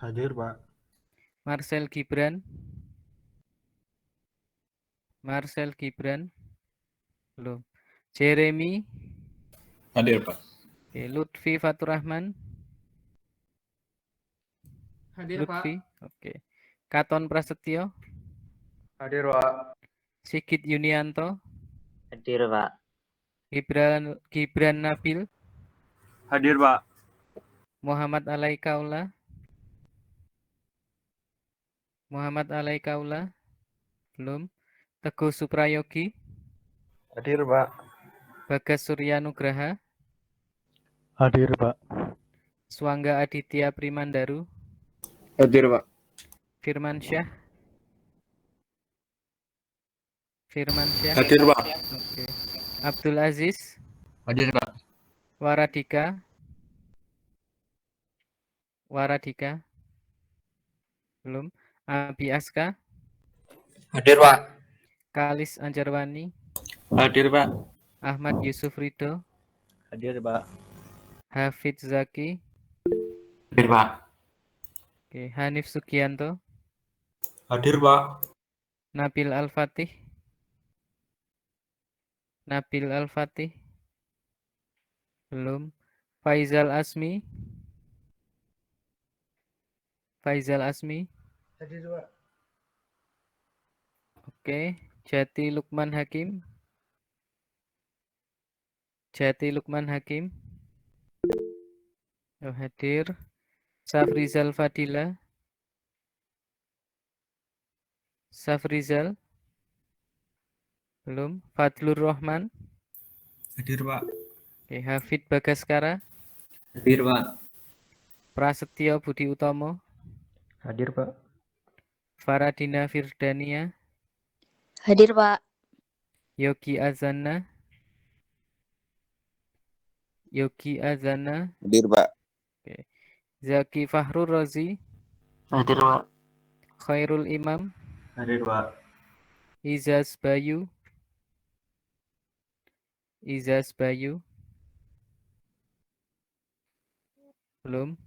Hadir, Pak. Marcel Gibran. Marcel Gibran. Belum. Jeremy. Hadir, Pak. Oke, Lutfi Faturrahman. Hadir, Lutfi. Pak. Oke. Katon Prasetyo. Hadir, Pak. Sigit Yunianto. Hadir, Pak. Gibran Nabil. Hadir, Pak. Muhammad Alaikaula. Muhammad Alaikaula. Belum. Teguh Suprayogi. Hadir, Pak. Bagas Suryanugraha. Hadir, Pak. Swangga Aditya Primandaru. Hadir, Pak. Firmansyah. Firmansyah. Hadir, Pak. Oke. Abdul Aziz. Hadir, Pak. Waradika. Waradika. Belum. Abi Aska. Hadir, Pak. Kalis Anjarwani. Hadir, Pak. Ahmad Yusuf Ridho. Hadir, Pak. Hafid Zaki. Hadir, Pak. Oke. Hanif Sugianto. Hadir, Pak. Nabil Al-Fatih. Nabil Al-Fatih. Belum. Faizal Asmi. Faizal Asmi. Hadir, Pak. Oke. Jati Lukman Hakim. Jati Lukman Hakim. Oh, hadir. Safrizal Fadila. Safrizal. Belum. Fadlur Rahman. Hadir, Pak. Oke. Hafid Bagaskara. Hadir, Pak. Prasetyo Budi Utomo. Hadir, Pak. Faradina Firdania. Hadir, Pak. Yogi Azana. Yogi Azana. Hadir, Pak. Oke. Zaki Fahrur Rozi. Hadir, Pak. Khairul Imam. Hadir, Pak. Izaz Bayu. Izaz Bayu. Belum.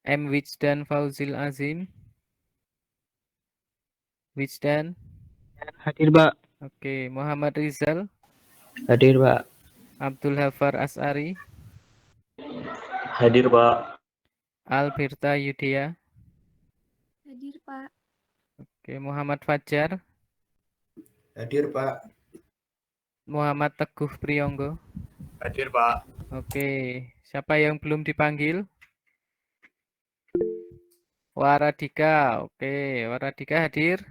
M. Wijdan Fauzil Azim. Wijdan. Hadir, Pak. Oke. Muhammad Rizal. Hadir, Pak. Abdul Hafar As'ari. Hadir, Pak. Alberta Yudhya. Hadir, Pak. Oke. Muhammad Fajar. Hadir, Pak. Muhammad Teguh Priyonggo. Hadir, Pak. Oke. Siapa yang belum dipanggil? Waradika. Oke. Waradika hadir.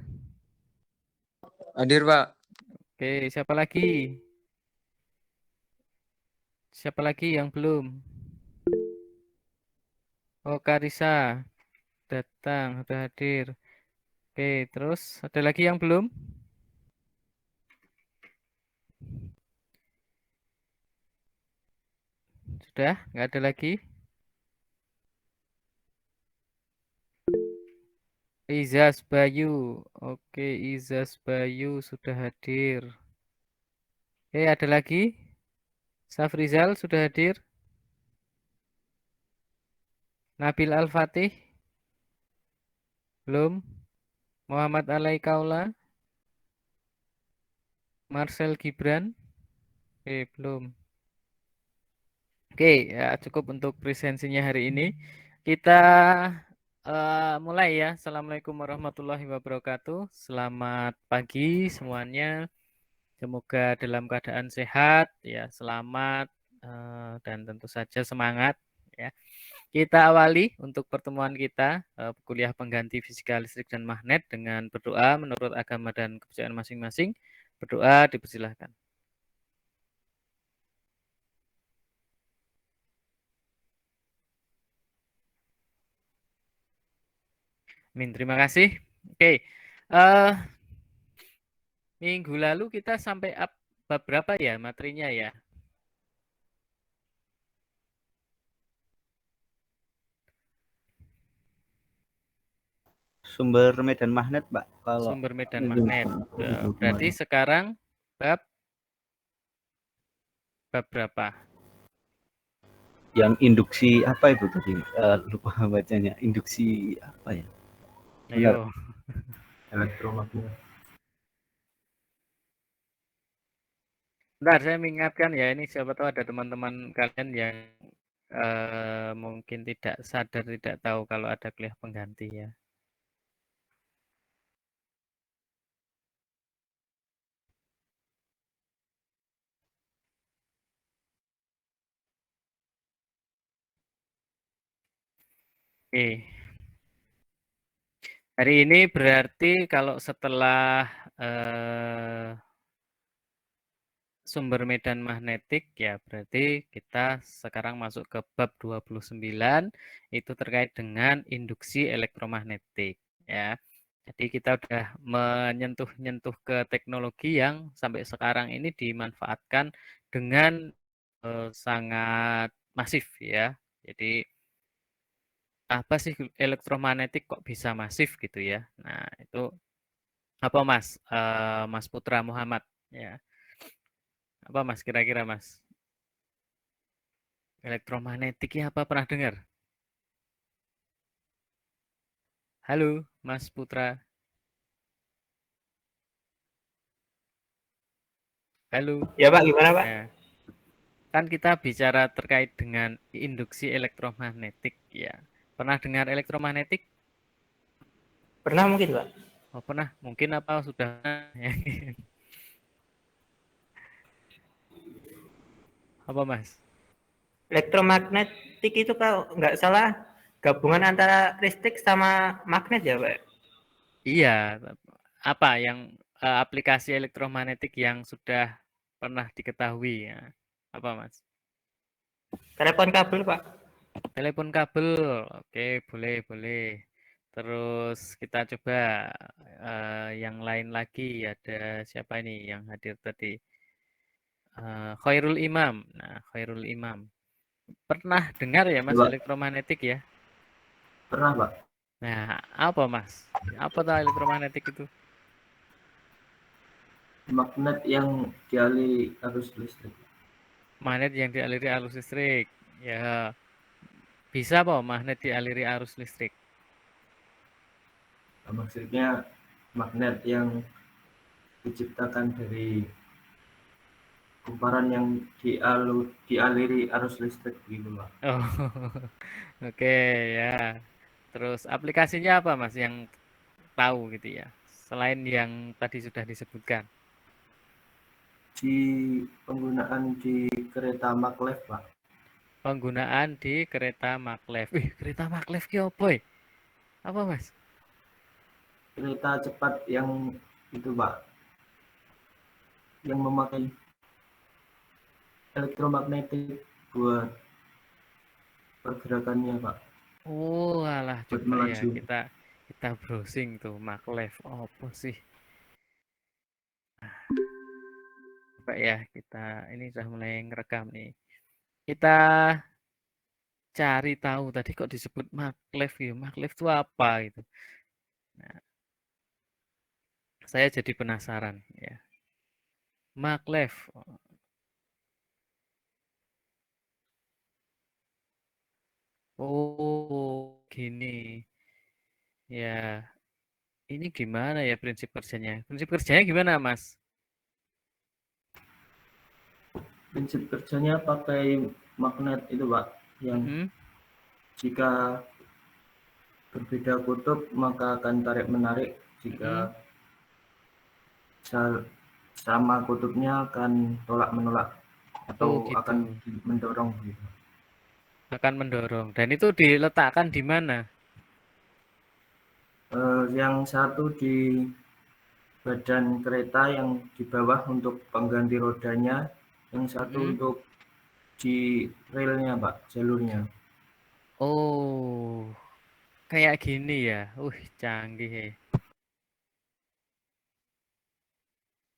Hadir, Pak. Oke. Siapa lagi? Siapa lagi yang belum? Oh, Karisa. Datang. Sudah hadir. Oke. Terus ada lagi yang belum? Sudah? Nggak ada lagi? Izas Bayu. Oke, Izas Bayu sudah hadir. Ada lagi? Safrizal sudah hadir. Nabil Al-Fatih. Belum. Muhammad Alaikaula. Marcel Gibran. Belum. Oke, ya cukup untuk presensinya hari ini. Kita mulai ya. Assalamualaikum warahmatullahi wabarakatuh. Selamat pagi semuanya. Semoga dalam keadaan sehat, ya selamat dan tentu saja semangat. Ya, kita awali untuk pertemuan kita kuliah pengganti fisika listrik dan magnet dengan berdoa menurut agama dan kepercayaan masing-masing. Berdoa dipersilahkan. Amin, terima kasih. Oke, minggu lalu kita sampai bab berapa ya materinya ya? Sumber medan magnet, Pak. Kalau Sumber medan magnet. Berarti sekarang bab berapa? yang induksi apa itu tadi? Lupa bacanya. Induksi apa ya? Benar. Ayo. Elektromagnet. Bentar, saya mengingatkan ya, ini siapa tahu ada teman-teman kalian yang mungkin tidak sadar, tidak tahu kalau ada kuliah pengganti ya. Oke. Hari ini berarti kalau setelah sumber medan magnetik ya berarti kita sekarang masuk ke bab 29 itu terkait dengan induksi elektromagnetik ya. Jadi kita udah menyentuh-nyentuh ke teknologi yang sampai sekarang ini dimanfaatkan dengan sangat masif ya. Jadi apa sih elektromagnetik kok bisa masif gitu ya. Nah, itu apa Mas? Mas Putra Muhammad ya. Apa Mas kira-kira Mas? Elektromagnetiknya apa pernah dengar? Halo, Mas Putra. Halo. Ya Pak, gimana Pak? Ya. Kan kita bicara terkait dengan induksi elektromagnetik ya. Pernah dengar elektromagnetik? Pernah mungkin Pak? Oh, pernah. Mungkin apa sudah ya. Apa Mas? Elektromagnetik itu kalau nggak salah gabungan antara listrik sama magnet ya Pak? Iya, apa yang aplikasi elektromagnetik yang sudah pernah diketahui ya? Apa Mas? Telepon kabel Pak? Telepon kabel, oke boleh. Terus kita coba yang lain lagi, ada siapa ini yang hadir tadi? Khairul Imam. Nah, Khairul Imam. Pernah dengar ya Mas Coba. elektromagnetik ya? Pernah, Pak. Nah, apa Mas? Apa tuh elektromagnetik itu? Magnet yang dialiri arus listrik. Magnet yang dialiri arus listrik. Ya, bisa apa magnet dialiri arus listrik? Maksudnya magnet yang diciptakan dari kumparan yang dialiri arus listrik gitu, Pak. Oh, oke ya. Terus aplikasinya apa Mas yang tahu gitu ya? Selain yang tadi sudah disebutkan. Penggunaan di kereta maglev, Pak. Penggunaan di kereta maglev. Wih, kereta maglev ki apa ya? Apa Mas? Kereta cepat yang itu, Pak. Yang memakai elektromagnetik buat pergerakannya, Pak. Oh, alah Buat coba ya melaju. kita browsing tuh maglev. Oh, apa sih? Coba ya kita ini sudah mulai ngerekam nih. Kita cari tahu tadi kok disebut maglev ya. Maglev itu apa gitu. Nah, saya jadi penasaran ya. Maglev. Oh, gini. Ya, ini gimana ya prinsip kerjanya? Prinsip kerjanya gimana, Mas? Prinsip kerjanya pakai magnet itu, Pak. Yang jika berbeda kutub maka akan tarik-menarik. Jika sama kutubnya akan tolak-menolak atau Oh, gitu. akan mendorong gitu. Akan mendorong. Dan itu diletakkan di mana? Yang satu di badan kereta yang di bawah untuk pengganti rodanya, yang satu untuk di relnya, Pak, jalurnya. Oh, kayak gini ya. Canggih ya.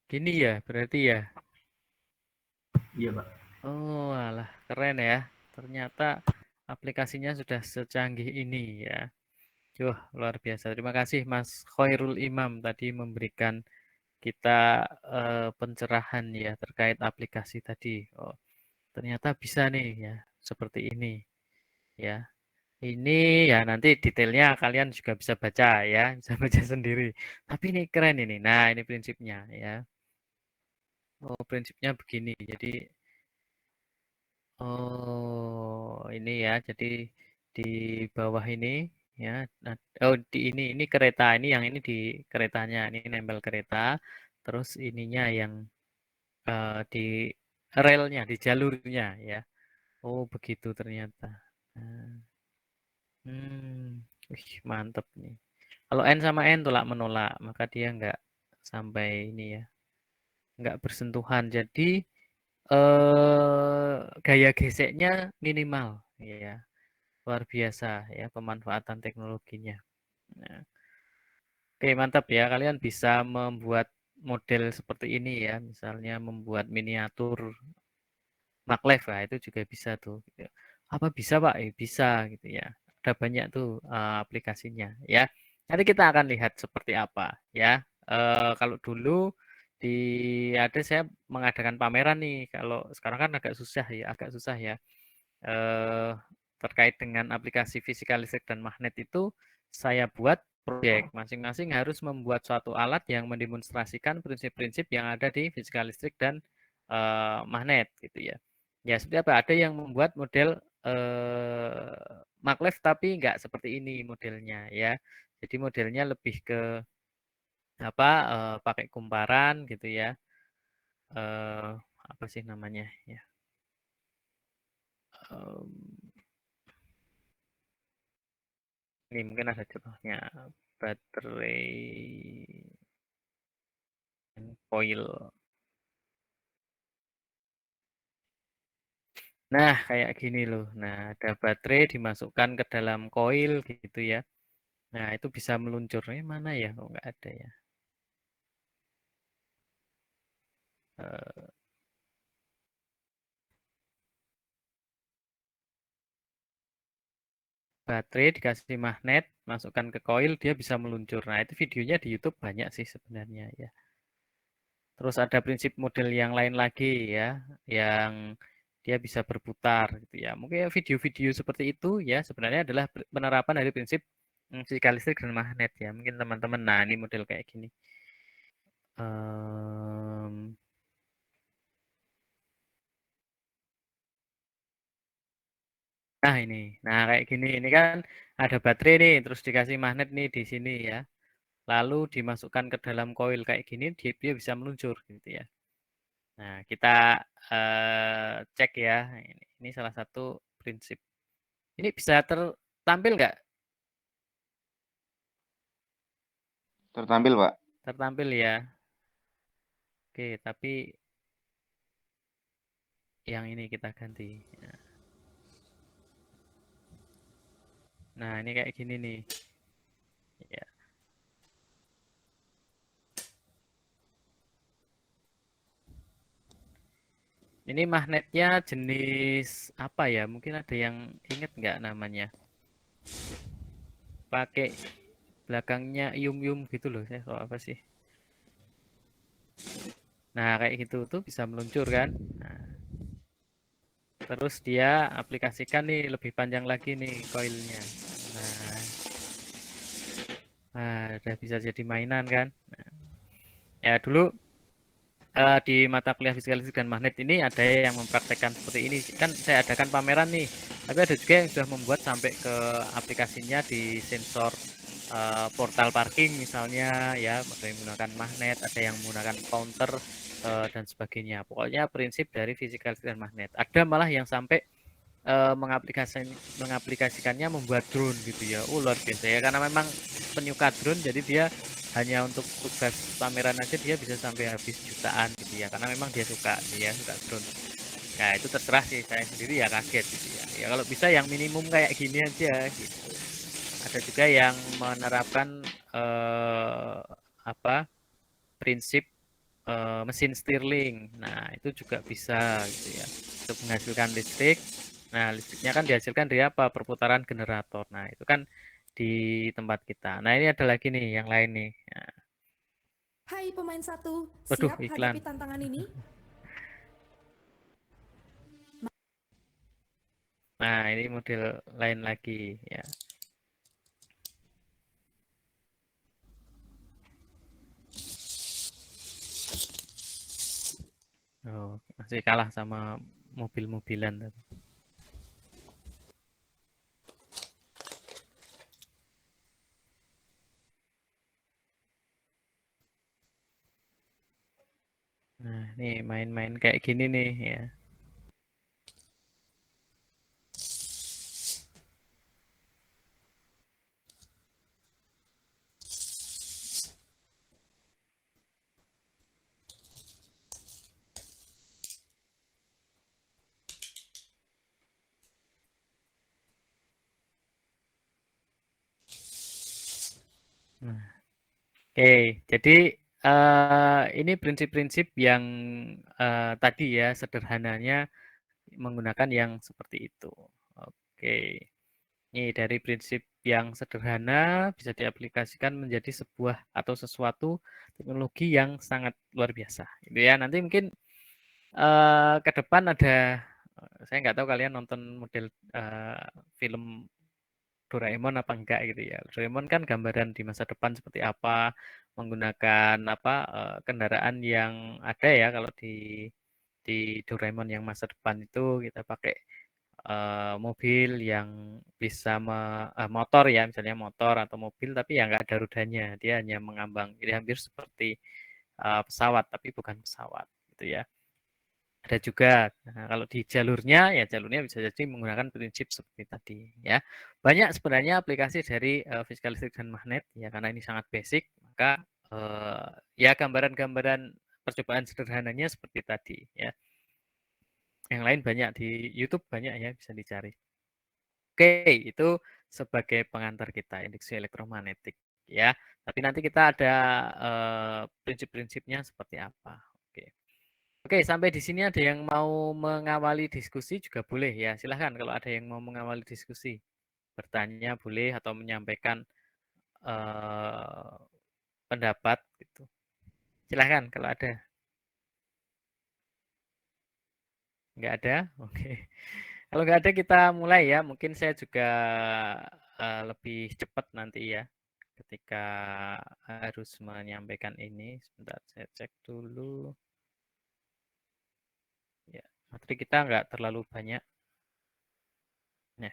Gini ya, berarti ya. Iya, Pak. Oh, alah, keren ya. Ternyata aplikasinya sudah secanggih ini ya. Luar biasa. Terima kasih Mas Khairul Imam tadi memberikan kita pencerahan ya terkait aplikasi tadi. Oh, ternyata bisa nih ya. seperti ini ya. Ini ya nanti detailnya kalian juga bisa baca ya, bisa baca sendiri. Tapi ini keren ini. Nah, ini prinsipnya ya. Oh, prinsipnya begini. Jadi ini ya. Jadi di bawah ini ya. Nah, oh, di ini kereta, ini yang ini di keretanya, ini nempel kereta. Terus ininya yang di relnya, di jalurnya ya. Oh, begitu ternyata. Nah, wih, mantep nih. Kalau N sama N tolak menolak, maka dia nggak sampai ini ya, nggak bersentuhan. Jadi gaya geseknya minimal, ya, luar biasa ya pemanfaatan teknologinya. Nah, oke, mantap ya, kalian bisa membuat model seperti ini ya, misalnya membuat miniatur maglev, lah itu juga bisa tuh. Gitu. Apa bisa Pak? Bisa gitu ya. Ada banyak tuh aplikasinya ya. Nanti kita akan lihat seperti apa ya. Kalau dulu ada saya mengadakan pameran nih. Kalau sekarang kan agak susah ya. Terkait dengan aplikasi fisika listrik dan magnet itu saya buat proyek. Masing-masing harus membuat suatu alat yang mendemonstrasikan prinsip-prinsip yang ada di fisika listrik dan magnet gitu ya. Ya, seperti apa? Ada yang membuat model maglev tapi nggak seperti ini modelnya ya. Jadi modelnya lebih ke apa? Pakai kumparan gitu ya. Apa sih namanya ya? Ini mungkin ada contohnya baterai coil. Nah, kayak gini loh. Nah, ada baterai dimasukkan ke dalam koil gitu ya. Nah, itu bisa meluncur. Mana ya? Kok nggak ada ya? Baterai dikasih magnet, masukkan ke koil, dia bisa meluncur. Nah, itu videonya di YouTube banyak sih sebenarnya ya. Terus ada prinsip model yang lain lagi ya, yang dia bisa berputar gitu ya. Mungkin video-video seperti itu ya sebenarnya adalah penerapan dari prinsip fisika listrik dan magnet ya. Mungkin teman-teman, nah ini model kayak gini. Nah ini, nah kayak gini, ini kan ada baterai nih, terus dikasih magnet nih di sini ya. Lalu dimasukkan ke dalam koil kayak gini, dia bisa meluncur gitu ya. Nah, kita cek ya. Ini salah satu prinsip. Ini bisa tertampil nggak? Tertampil, Pak. Tertampil ya. Oke, tapi yang ini kita ganti. Nah, ini kayak gini nih. Ya. Ini magnetnya jenis apa ya? Mungkin ada yang inget nggak namanya? Pakai belakangnya ium-ium gitu loh. Saya apa sih? Nah, kayak gitu tuh bisa meluncur kan? Nah, terus dia aplikasikan nih lebih panjang lagi nih koilnya. Nah, udah bisa jadi mainan kan? Nah, ya dulu di mata kuliah fisika listrik dan magnet ini ada yang mempraktekkan seperti ini. Kan saya adakan pameran nih, tapi ada juga yang sudah membuat sampai ke aplikasinya di sensor portal parking misalnya ya, ada yang menggunakan magnet, ada yang menggunakan counter dan sebagainya. Pokoknya prinsip dari fisika listrik dan magnet. Ada malah yang sampai mengaplikasikannya membuat drone gitu ya. Luar biasa ya, karena memang penyuka drone, jadi dia hanya untuk tugas pameran aja dia bisa sampai habis jutaan gitu ya, karena memang dia suka drone. Nah itu terserah sih, saya sendiri ya kaget gitu ya. Ya kalau bisa yang minimum kayak gini aja gitu. Ada juga yang menerapkan prinsip mesin Stirling. Nah itu juga bisa gitu ya, untuk menghasilkan listrik. Nah listriknya kan dihasilkan dari apa? Perputaran generator. Nah itu kan di tempat kita. Nah ini ada lagi nih yang lain nih. Nah, Hai pemain satu, waduh, siap iklan. hadapi tantangan ini? Nah, ini model lain lagi ya. Oh, masih kalah sama mobil-mobilan tadi. Nah, ini main-main kayak gini nih ya. Nah, oke, jadi ini prinsip-prinsip yang tadi ya sederhananya menggunakan yang seperti itu. Oke, ini dari prinsip yang sederhana bisa diaplikasikan menjadi sebuah atau sesuatu teknologi yang sangat luar biasa. Gitu ya. Nanti mungkin ke depan ada, saya nggak tahu kalian nonton model film Doraemon apa enggak gitu ya. Doraemon kan gambaran di masa depan seperti apa, menggunakan apa kendaraan yang ada ya kalau di Doraemon yang masa depan itu kita pakai mobil yang bisa motor ya, misalnya motor atau mobil tapi ya nggak ada rodanya, dia hanya mengambang. Jadi hampir seperti pesawat tapi bukan pesawat gitu ya. Ada juga kalau di jalurnya ya jalurnya bisa jadi menggunakan prinsip seperti tadi ya. Banyak sebenarnya aplikasi dari fisika listrik dan magnet ya karena ini sangat basic maka ya gambaran-gambaran percobaan sederhananya seperti tadi ya. Yang lain banyak di YouTube banyak ya bisa dicari. Oke, itu sebagai pengantar kita induksi elektromagnetik ya. Tapi nanti kita ada prinsip-prinsipnya seperti apa. Oke. Oke, sampai di sini ada yang mau mengawali diskusi juga boleh ya. Silahkan kalau ada yang mau mengawali diskusi. Bertanya boleh atau menyampaikan pendapat gitu. Silahkan kalau ada. Nggak ada? Oke. Kalau nggak ada kita mulai ya. Mungkin saya juga lebih cepat nanti ya. Ketika harus menyampaikan ini. Sebentar saya cek dulu. Ya, materi kita nggak terlalu banyak. Nah.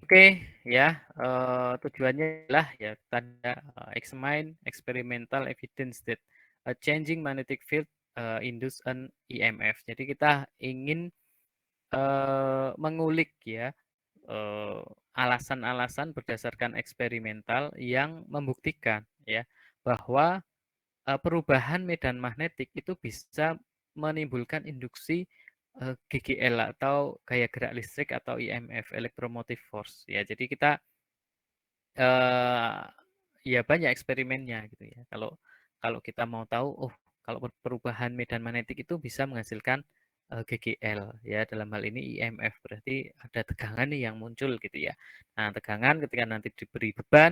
Oke, ya tujuannya adalah ya tanda examine experimental evidence that a changing magnetic field induce an EMF. Jadi kita ingin mengulik ya alasan-alasan berdasarkan eksperimental yang membuktikan ya bahwa perubahan medan magnetik itu bisa menimbulkan induksi GGL atau gaya gerak listrik atau EMF electromotive force ya. Jadi kita ya banyak eksperimennya gitu ya. Kalau kita mau tahu oh kalau perubahan medan magnetik itu bisa menghasilkan GGL ya dalam hal ini EMF berarti ada tegangan nih yang muncul gitu ya. Nah, tegangan ketika nanti diberi beban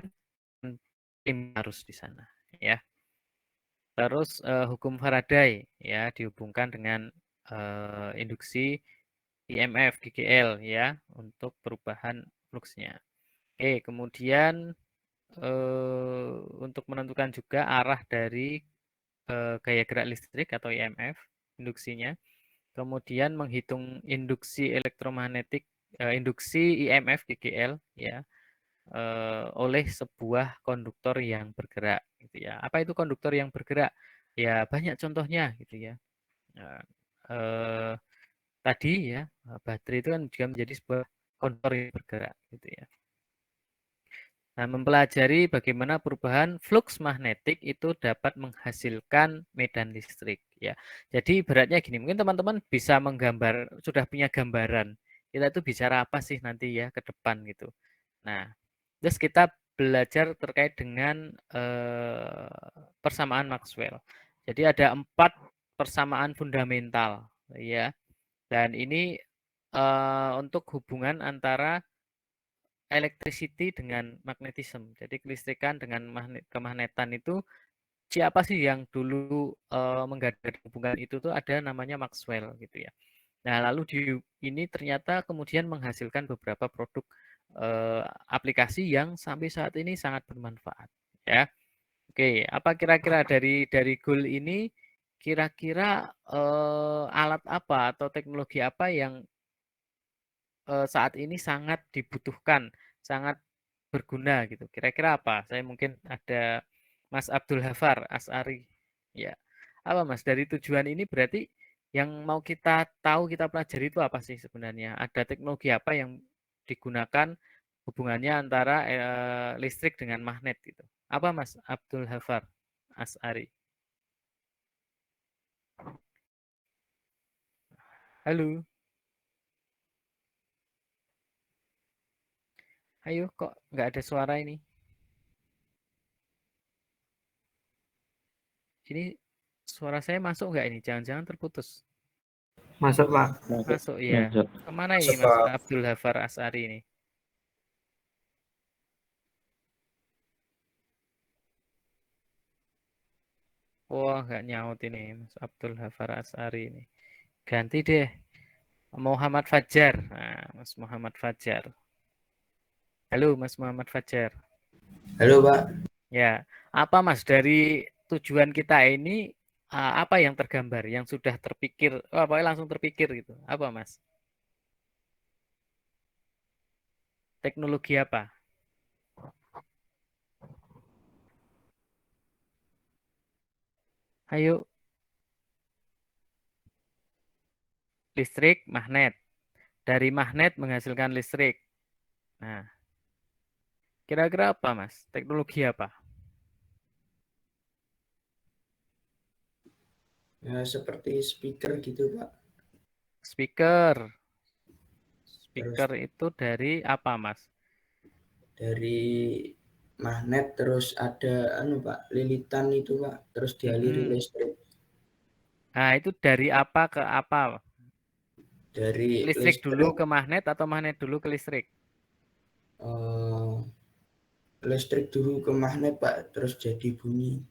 harus di sana ya. Terus hukum Faraday ya dihubungkan dengan induksi EMF GGL ya untuk perubahan fluksnya. Oke, kemudian untuk menentukan juga arah dari gaya gerak listrik atau EMF induksinya. Kemudian menghitung induksi elektromagnetik, induksi EMF GGL ya oleh sebuah konduktor yang bergerak gitu ya. Apa itu konduktor yang bergerak? Ya banyak contohnya gitu ya. Nah, tadi ya baterai itu kan juga menjadi sebuah konduktor yang bergerak gitu ya. Nah, mempelajari bagaimana perubahan flux magnetik itu dapat menghasilkan medan listrik ya. Jadi beratnya gini, mungkin teman-teman bisa menggambar sudah punya gambaran kita itu bicara apa sih nanti ya ke depan gitu. Nah, terus kita belajar terkait dengan persamaan Maxwell. Jadi ada 4 persamaan fundamental ya. Dan ini untuk hubungan antara electricity dengan magnetism. Jadi kelistrikan dengan kemagnetan itu siapa sih yang dulu menggadang hubungan itu tuh ada namanya Maxwell gitu ya. Nah, lalu ini ternyata kemudian menghasilkan beberapa produk aplikasi yang sampai saat ini sangat bermanfaat, ya. Oke, apa kira-kira dari goal ini kira-kira alat apa atau teknologi apa yang saat ini sangat dibutuhkan, sangat berguna gitu. Kira-kira apa? Saya mungkin ada Mas Abdul Hafar As'ari. Ya. Apa Mas? Dari tujuan ini berarti yang mau kita tahu, kita pelajari itu apa sih sebenarnya? Ada teknologi apa yang digunakan hubungannya antara listrik dengan magnet gitu. Apa Mas Abdul Hafar As'ari? Halo. Ayo, kok nggak ada suara ini? Ini suara saya masuk nggak ini? Jangan-jangan terputus. Masuk, Pak. Masuk ya. Kemana ini Mas Abdul Hafar As'ari ini? Wah, nggak nyaut ini Mas Abdul Hafar As'ari ini. Ganti deh. Muhammad Fajar. Nah, Mas Muhammad Fajar. Halo Mas Muhammad Fajar. Halo Pak. Ya, apa Mas dari tujuan kita ini apa yang tergambar, yang sudah terpikir, pokoknya langsung terpikir gitu. Apa Mas? Teknologi apa? Ayo. Listrik, magnet. Dari magnet menghasilkan listrik. Nah, kira-kira apa Mas? Teknologi apa? Ya, seperti speaker gitu Pak. Speaker. Speaker itu dari apa Mas? Dari magnet, terus ada Pak, lilitan itu Pak, terus dialiri listrik. Nah, itu dari apa ke apa? Dari listrik dulu ke magnet atau magnet dulu ke listrik? Listrik dulu ke magnet Pak, terus jadi bunyi.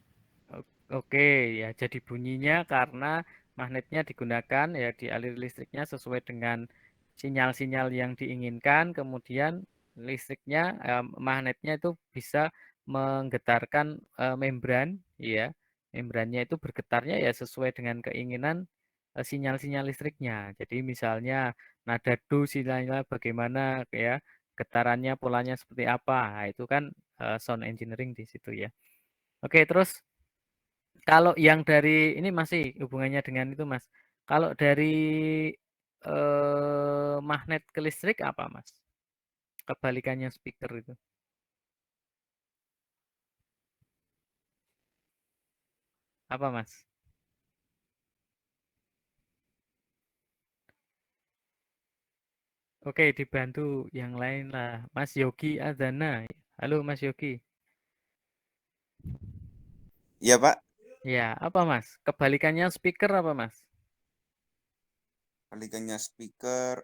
Oke, ya jadi bunyinya karena magnetnya digunakan ya dialiri listriknya sesuai dengan sinyal-sinyal yang diinginkan, kemudian listriknya magnetnya itu bisa menggetarkan membran, ya membrannya itu bergetarnya ya sesuai dengan keinginan sinyal-sinyal listriknya. Jadi misalnya nada do sinyalnya bagaimana ya, getarannya polanya seperti apa. Nah, itu kan sound engineering di situ ya. Oke, terus kalau yang dari ini masih hubungannya dengan itu Mas. Kalau dari magnet ke listrik apa Mas? Kebalikannya speaker itu. Apa Mas? Oke, dibantu yang lain lah. Mas Yogi Adana. Halo Mas Yogi. Iya Pak. Ya, apa Mas? Kebalikannya speaker apa Mas? Kebalikannya speaker.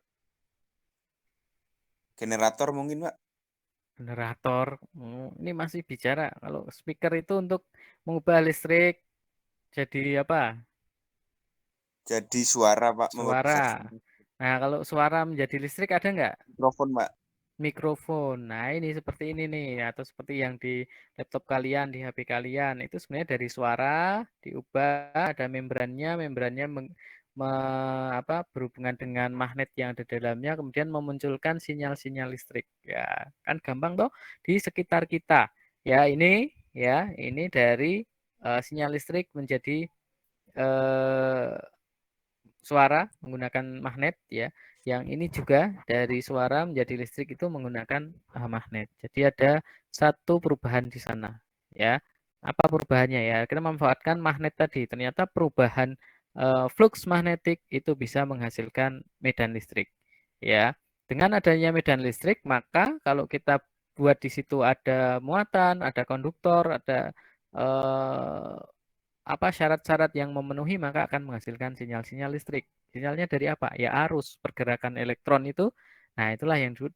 Generator mungkin Pak. Generator. Ini masih bicara. Kalau speaker itu untuk mengubah listrik jadi apa? Jadi suara Pak. Suara. Nah, kalau suara menjadi listrik ada nggak? Mikrofon Pak. Mikrofon. Nah, ini seperti ini nih, atau seperti yang di laptop kalian, di HP kalian. Itu sebenarnya dari suara diubah, ada membrannya, berhubungan dengan magnet yang ada dalamnya, kemudian memunculkan sinyal-sinyal listrik. Ya, kan gampang toh di sekitar kita. Ya, ini dari sinyal listrik menjadi suara menggunakan magnet ya. Yang ini juga dari suara menjadi listrik itu menggunakan magnet. Jadi ada satu perubahan di sana ya. Apa perubahannya ya? Kita memanfaatkan magnet tadi. Ternyata perubahan flux magnetik itu bisa menghasilkan medan listrik ya. Dengan adanya medan listrik, maka kalau kita buat di situ ada muatan, ada konduktor, ada syarat-syarat yang memenuhi, maka akan menghasilkan sinyal-sinyal listrik. Sinyalnya dari apa? Ya arus pergerakan elektron itu. Nah, itulah yang disebut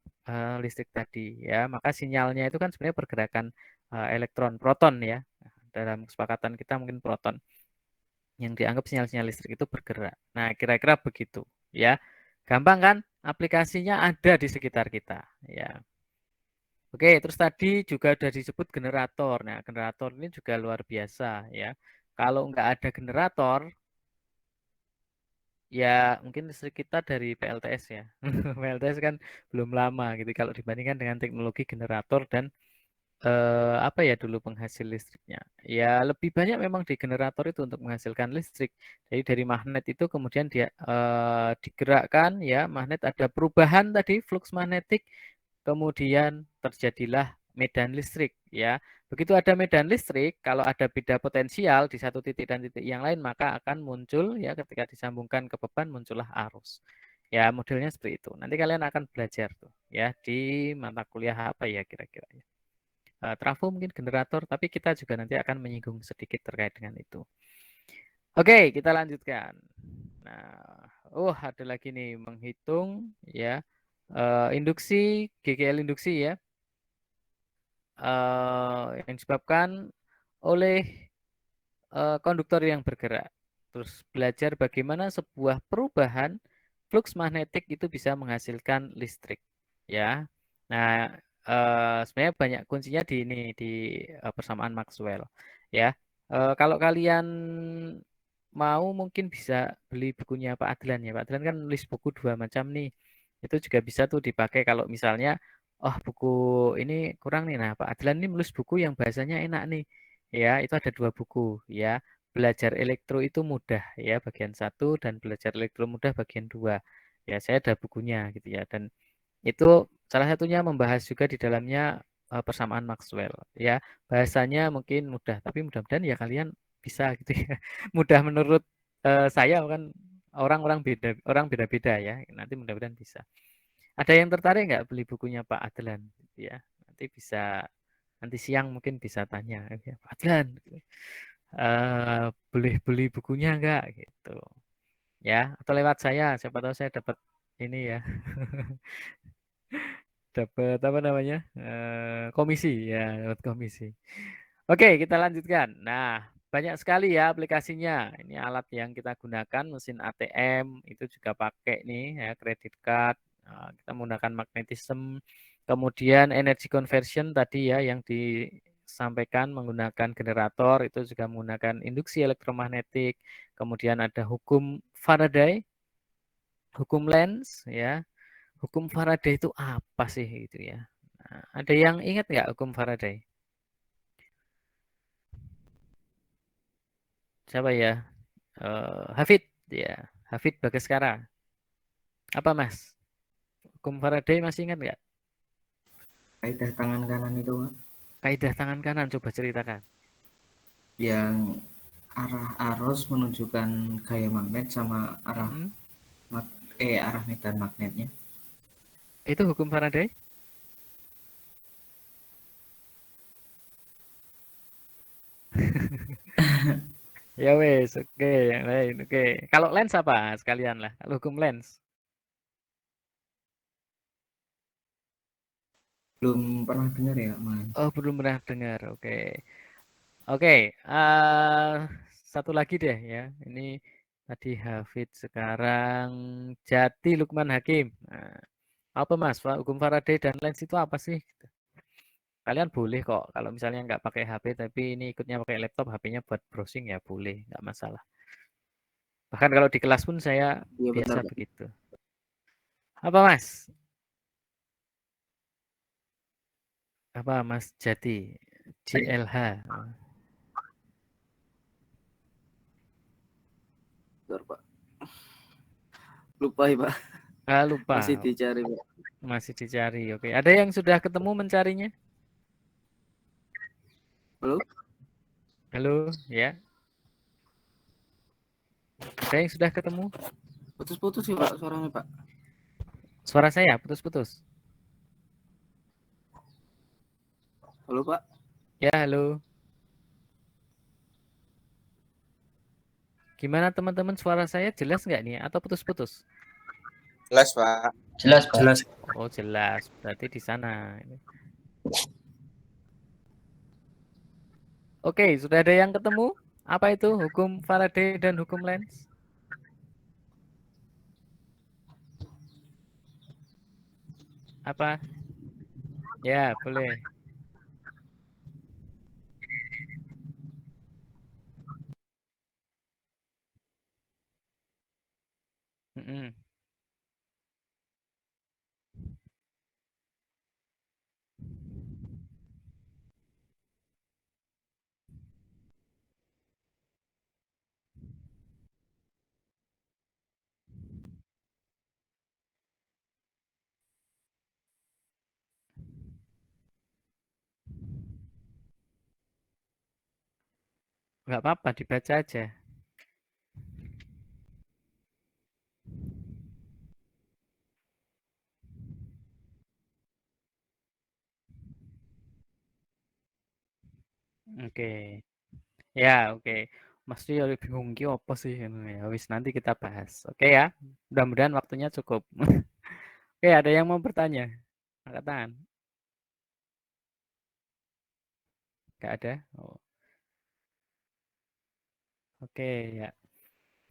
listrik tadi ya. Maka sinyalnya itu kan sebenarnya pergerakan elektron, proton ya. Dalam kesepakatan kita mungkin proton yang dianggap sinyal-sinyal listrik itu bergerak. Nah, kira-kira begitu ya. Gampang kan? Aplikasinya ada di sekitar kita, ya. Oke, terus tadi juga ada disebut generator. Nah, generator ini juga luar biasa, ya. Kalau nggak ada generator, ya mungkin listrik kita dari PLTS ya. PLTS kan belum lama gitu kalau dibandingkan dengan teknologi generator dan apa ya dulu penghasil listriknya. Ya lebih banyak memang di generator itu untuk menghasilkan listrik. Jadi dari magnet itu kemudian dia digerakkan ya, magnet ada perubahan tadi flux magnetik, kemudian terjadilah medan listrik ya. Begitu ada medan listrik, kalau ada beda potensial di satu titik dan titik yang lain, maka akan muncul ya ketika disambungkan ke beban muncullah arus. Ya modelnya seperti itu. Nanti kalian akan belajar tuh ya di mata kuliah apa ya kira-kira ya. Trafo mungkin generator, tapi kita juga nanti akan menyinggung sedikit terkait dengan itu. Oke, kita lanjutkan. Nah, ada lagi nih menghitung ya induksi, GGL induksi ya, yang disebabkan oleh konduktor yang bergerak. Terus belajar bagaimana sebuah perubahan flux magnetik itu bisa menghasilkan listrik, ya. Nah, sebenarnya banyak kuncinya di ini di persamaan Maxwell, ya. Kalau kalian mau mungkin bisa beli bukunya Pak Adlan ya. Pak Adlan kan nulis buku 2 macam nih. Itu juga bisa tuh dipakai kalau misalnya buku ini kurang nih. Nah, Pak Adlan ini nulis buku yang bahasanya enak nih. Ya, itu ada 2 buku ya. Belajar elektro itu mudah ya bagian 1 dan belajar elektro mudah bagian 2. Ya, saya ada bukunya gitu ya dan itu salah satunya membahas juga di dalamnya persamaan Maxwell ya. Bahasanya mungkin mudah tapi mudah-mudahan ya kalian bisa gitu ya. Mudah menurut saya kan orang beda-beda ya. Nanti mudah-mudahan bisa. Ada yang tertarik nggak beli bukunya Pak Adlan gitu ya? Nanti bisa nanti siang mungkin bisa tanya ya, Pak Adlan boleh beli bukunya nggak gitu ya atau lewat saya siapa tahu saya dapat ini ya dapat apa namanya komisi ya dapat komisi. Oke kita lanjutkan. Nah banyak sekali ya aplikasinya. Ini alat yang kita gunakan mesin ATM itu juga pakai nih ya credit card. Kita menggunakan magnetism. Kemudian energy conversion tadi ya yang disampaikan menggunakan generator itu juga menggunakan induksi elektromagnetik. Kemudian ada hukum Faraday, hukum Lenz ya. Hukum Faraday itu apa sih itu ya? Nah, ada yang ingat nggak hukum Faraday? Siapa ya? Hafid ya, Hafid Bagaskara. Apa Mas? Hukum Faraday masih ingat nggak? Kaidah tangan kanan itu, Pak. Kaidah tangan kanan coba ceritakan. Yang arah arus menunjukkan gaya magnet sama arah arah medan magnetnya. Itu hukum Faraday? Ya wes, oke, yang lain, oke. Kalau Lenz apa sekalian lah? Kalau hukum Lenz? Belum pernah dengar ya, Man. Oh, belum pernah dengar. Oke. Oke, satu lagi deh ya. Ini tadi Hafid, sekarang Jati Lukman Hakim. Nah, apa Mas? Hukum Faraday dan Lenz itu apa sih? Kalian boleh kok kalau misalnya nggak pakai HP tapi ini ikutnya pakai laptop, HP-nya buat browsing ya boleh, nggak masalah. Bahkan kalau di kelas pun saya biasa begitu. Apa Mas? Apa Mas Jati? JLH. Pak. Lupa ya Pak. Lupa. Masih dicari Pak. Masih dicari. Oke. Ada yang sudah ketemu mencarinya? Halo? Halo, ya. Ada yang sudah ketemu? Putus-putus sih Pak suaranya Pak. Suara saya putus-putus. Halo Pak. Ya, halo. Gimana teman-teman, suara saya jelas nggak nih atau putus-putus? Jelas, Pak. Jelas, Pak. Jelas. Oh, jelas. Berarti di sana. Oke, sudah ada yang ketemu? Apa itu hukum Faraday dan hukum Lenz? Apa? Ya, boleh. Mm-mm. Nggak apa-apa, dibaca aja. Oke. Ya, oke. Mas Rio bingung ki apa sih? Ya, wis nanti kita bahas. Oke ya. Mudah-mudahan waktunya cukup. Oke, ada yang mau bertanya? Angkat tangan. Nggak ada? Oh, oke ya.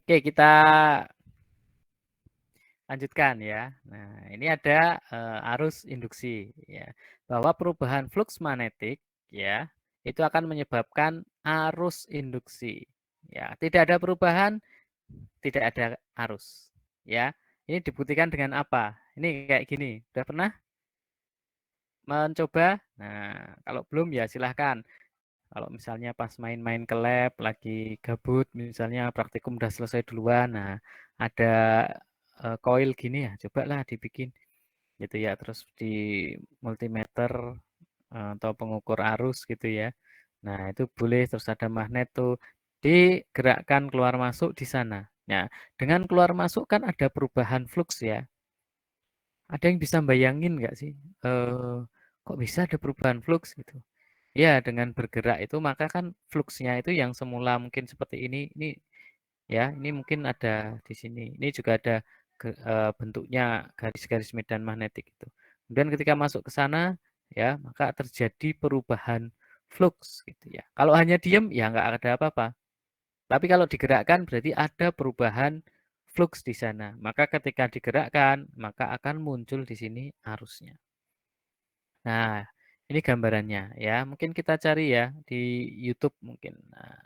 Oke, kita lanjutkan ya. Nah, ini ada arus induksi ya. Bahwa perubahan flux magnetik ya, itu akan menyebabkan arus induksi. Ya, tidak ada perubahan, tidak ada arus. Ya. Ini dibuktikan dengan apa? Ini kayak gini. Udah pernah mencoba? Nah, kalau belum ya silahkan. Kalau misalnya pas main-main ke lab, lagi gabut, misalnya praktikum udah selesai duluan, nah ada koil gini ya, cobalah dibikin gitu ya, terus di multimeter atau pengukur arus gitu ya. Nah itu boleh, terus ada magnet tuh digerakkan keluar masuk di sana. Nah dengan keluar masuk kan ada perubahan flux ya. Ada yang bisa bayangin nggak sih? Kok bisa ada perubahan flux gitu? Ya, dengan bergerak itu maka kan fluksnya itu yang semula mungkin seperti ini ya, ini mungkin ada di sini. Ini juga ada bentuknya garis-garis medan magnetik itu. Kemudian ketika masuk ke sana ya, maka terjadi perubahan flux gitu ya. Kalau hanya diam ya nggak ada apa-apa. Tapi kalau digerakkan berarti ada perubahan flux di sana. Maka ketika digerakkan, maka akan muncul di sini arusnya. Nah, ini gambarannya ya. Mungkin kita cari ya di YouTube mungkin. Nah,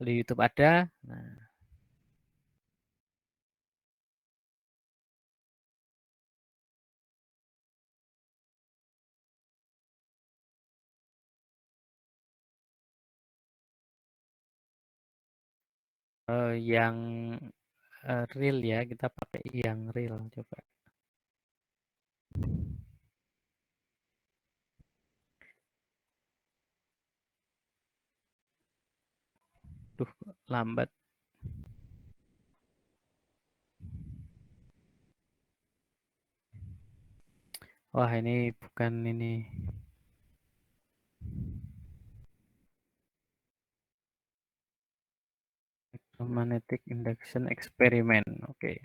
di YouTube ada. Nah, yang real ya, kita pakai yang real coba. Duh, lambat. Wah, ini bukan ini. Magnetic induction experiment. Oke.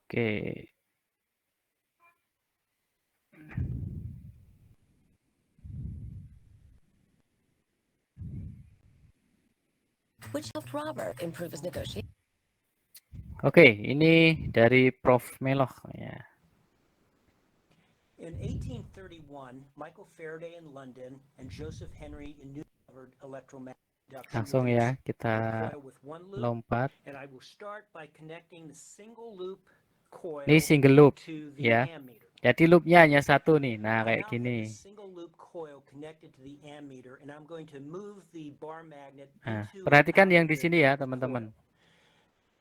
Oke. Which helped Robert improve his negotiation. Oke, ini dari Prof. Meloh ya. In 1831, Michael Faraday in London and Joseph Henry in New York discovered electromagnetic induction Langsung relays. ya, kita Coil with one loop, lompat. and I will start by connecting the single loop coil Ini single loop to the ya. ammeter. Jadi loopnya hanya satu nih. Nah, I kayak now have gini. the single loop coil connected to the ammeter, and I'm going to move the bar magnet Nah, into perhatikan and out yang of di the sini ya, coil. teman-teman.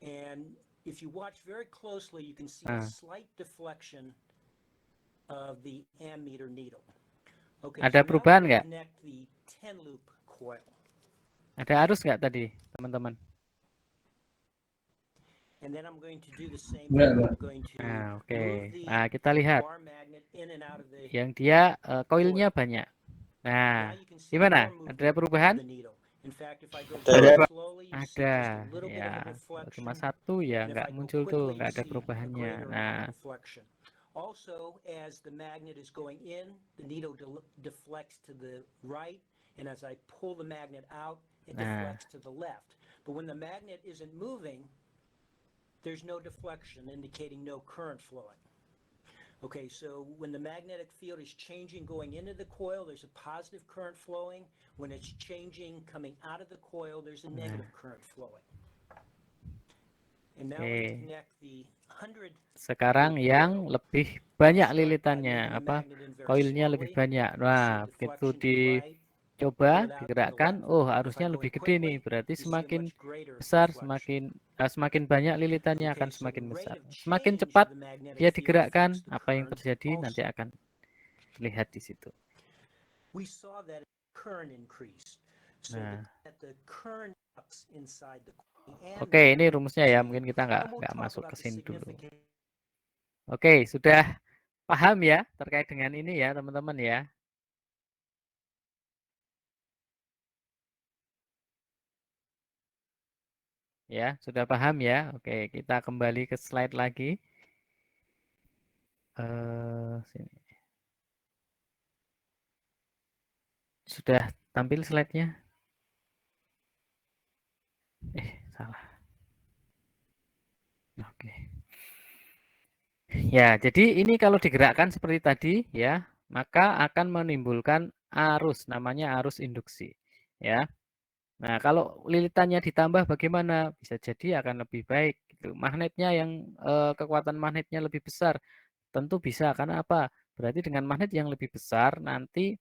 And if you watch very closely, you can see a Nah, slight deflection of the ammeter needle. Okay, ada so now I'm perubahan going to nggak? connect the 10 loop coil. Ada arus nggak tadi, teman-teman? And then I'm going to do the same thing. I'm going to Nah, oke. move the Nah, kita lihat. bar magnet in and out of the Yang dia koilnya coil. banyak. Now Nah, you can see gimana? more Ada movement of perubahan? the needle. In fact, if I go Ada, very Pak. slowly, you see just Ada, a little bit of ya. a Kalau deflection. cuma satu ya And if nggak I go muncul tuh, quickly, you nggak ada see a perubahannya. greater Nah, amount of deflection. Also, as the magnet is going in, the needle deflects to the right, and as I pull the magnet out, it nah, deflects to the left. But when the magnet isn't moving, there's no deflection, indicating no current flowing. Okay, so when the magnetic field is changing going into the coil, there's a positive current flowing. When it's changing coming out of the coil, there's a negative current flowing. And now we connect the 100. Sekarang yang lebih banyak lilitannya, apa koilnya lebih banyak. Nah, begitu dicoba digerakkan, oh harusnya lebih gede nih. Berarti semakin besar, semakin banyak lilitannya akan semakin besar. Semakin cepat dia digerakkan, apa yang terjadi nanti akan terlihat di situ. Nah. Oke, ini rumusnya ya. Mungkin kita nggak masuk ke sini dulu. Oke, sudah paham ya terkait dengan ini ya, teman-teman ya. Ya, sudah paham ya. Oke, kita kembali ke slide lagi. Sini. Sudah tampil slide-nya? Salah. Oke. Ya, jadi ini kalau digerakkan seperti tadi ya, maka akan menimbulkan arus, namanya arus induksi. Ya. Nah, kalau lilitannya ditambah bagaimana? Bisa jadi akan lebih baik. Gitu. Magnetnya yang kekuatan magnetnya lebih besar, tentu bisa. Karena apa? Berarti dengan magnet yang lebih besar nanti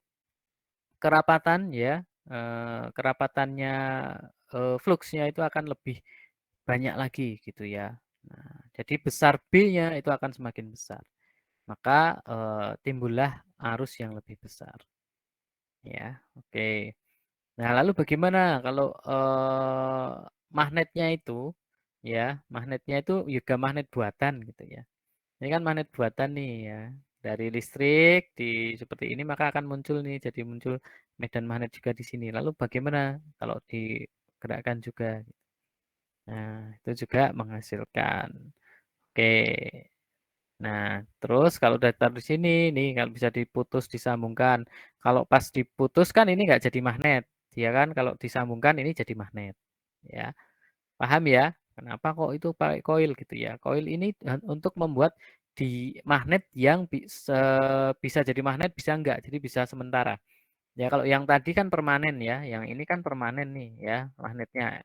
kerapatan ya, kerapatannya fluxnya itu akan lebih banyak lagi gitu ya. Nah, jadi besar B-nya itu akan semakin besar. Maka timbullah arus yang lebih besar. Ya, oke. Nah, lalu bagaimana kalau magnetnya itu ya, magnetnya itu juga magnet buatan gitu ya. Ini kan magnet buatan nih ya. Dari listrik di seperti ini maka akan muncul nih, jadi muncul medan magnet juga di sini. Lalu bagaimana kalau digerakkan juga? Nah, itu juga menghasilkan. Oke. Nah, terus kalau udah taruh di sini, nih kalau bisa diputus disambungkan. Kalau pas diputus kan ini nggak jadi magnet, ya kan? Kalau disambungkan ini jadi magnet, ya. Paham ya? Kenapa kok itu pakai koil gitu ya? Koil ini untuk membuat di magnet yang bisa jadi magnet, bisa enggak, jadi bisa sementara. Ya kalau yang tadi kan permanen ya, yang ini kan permanen nih ya magnetnya.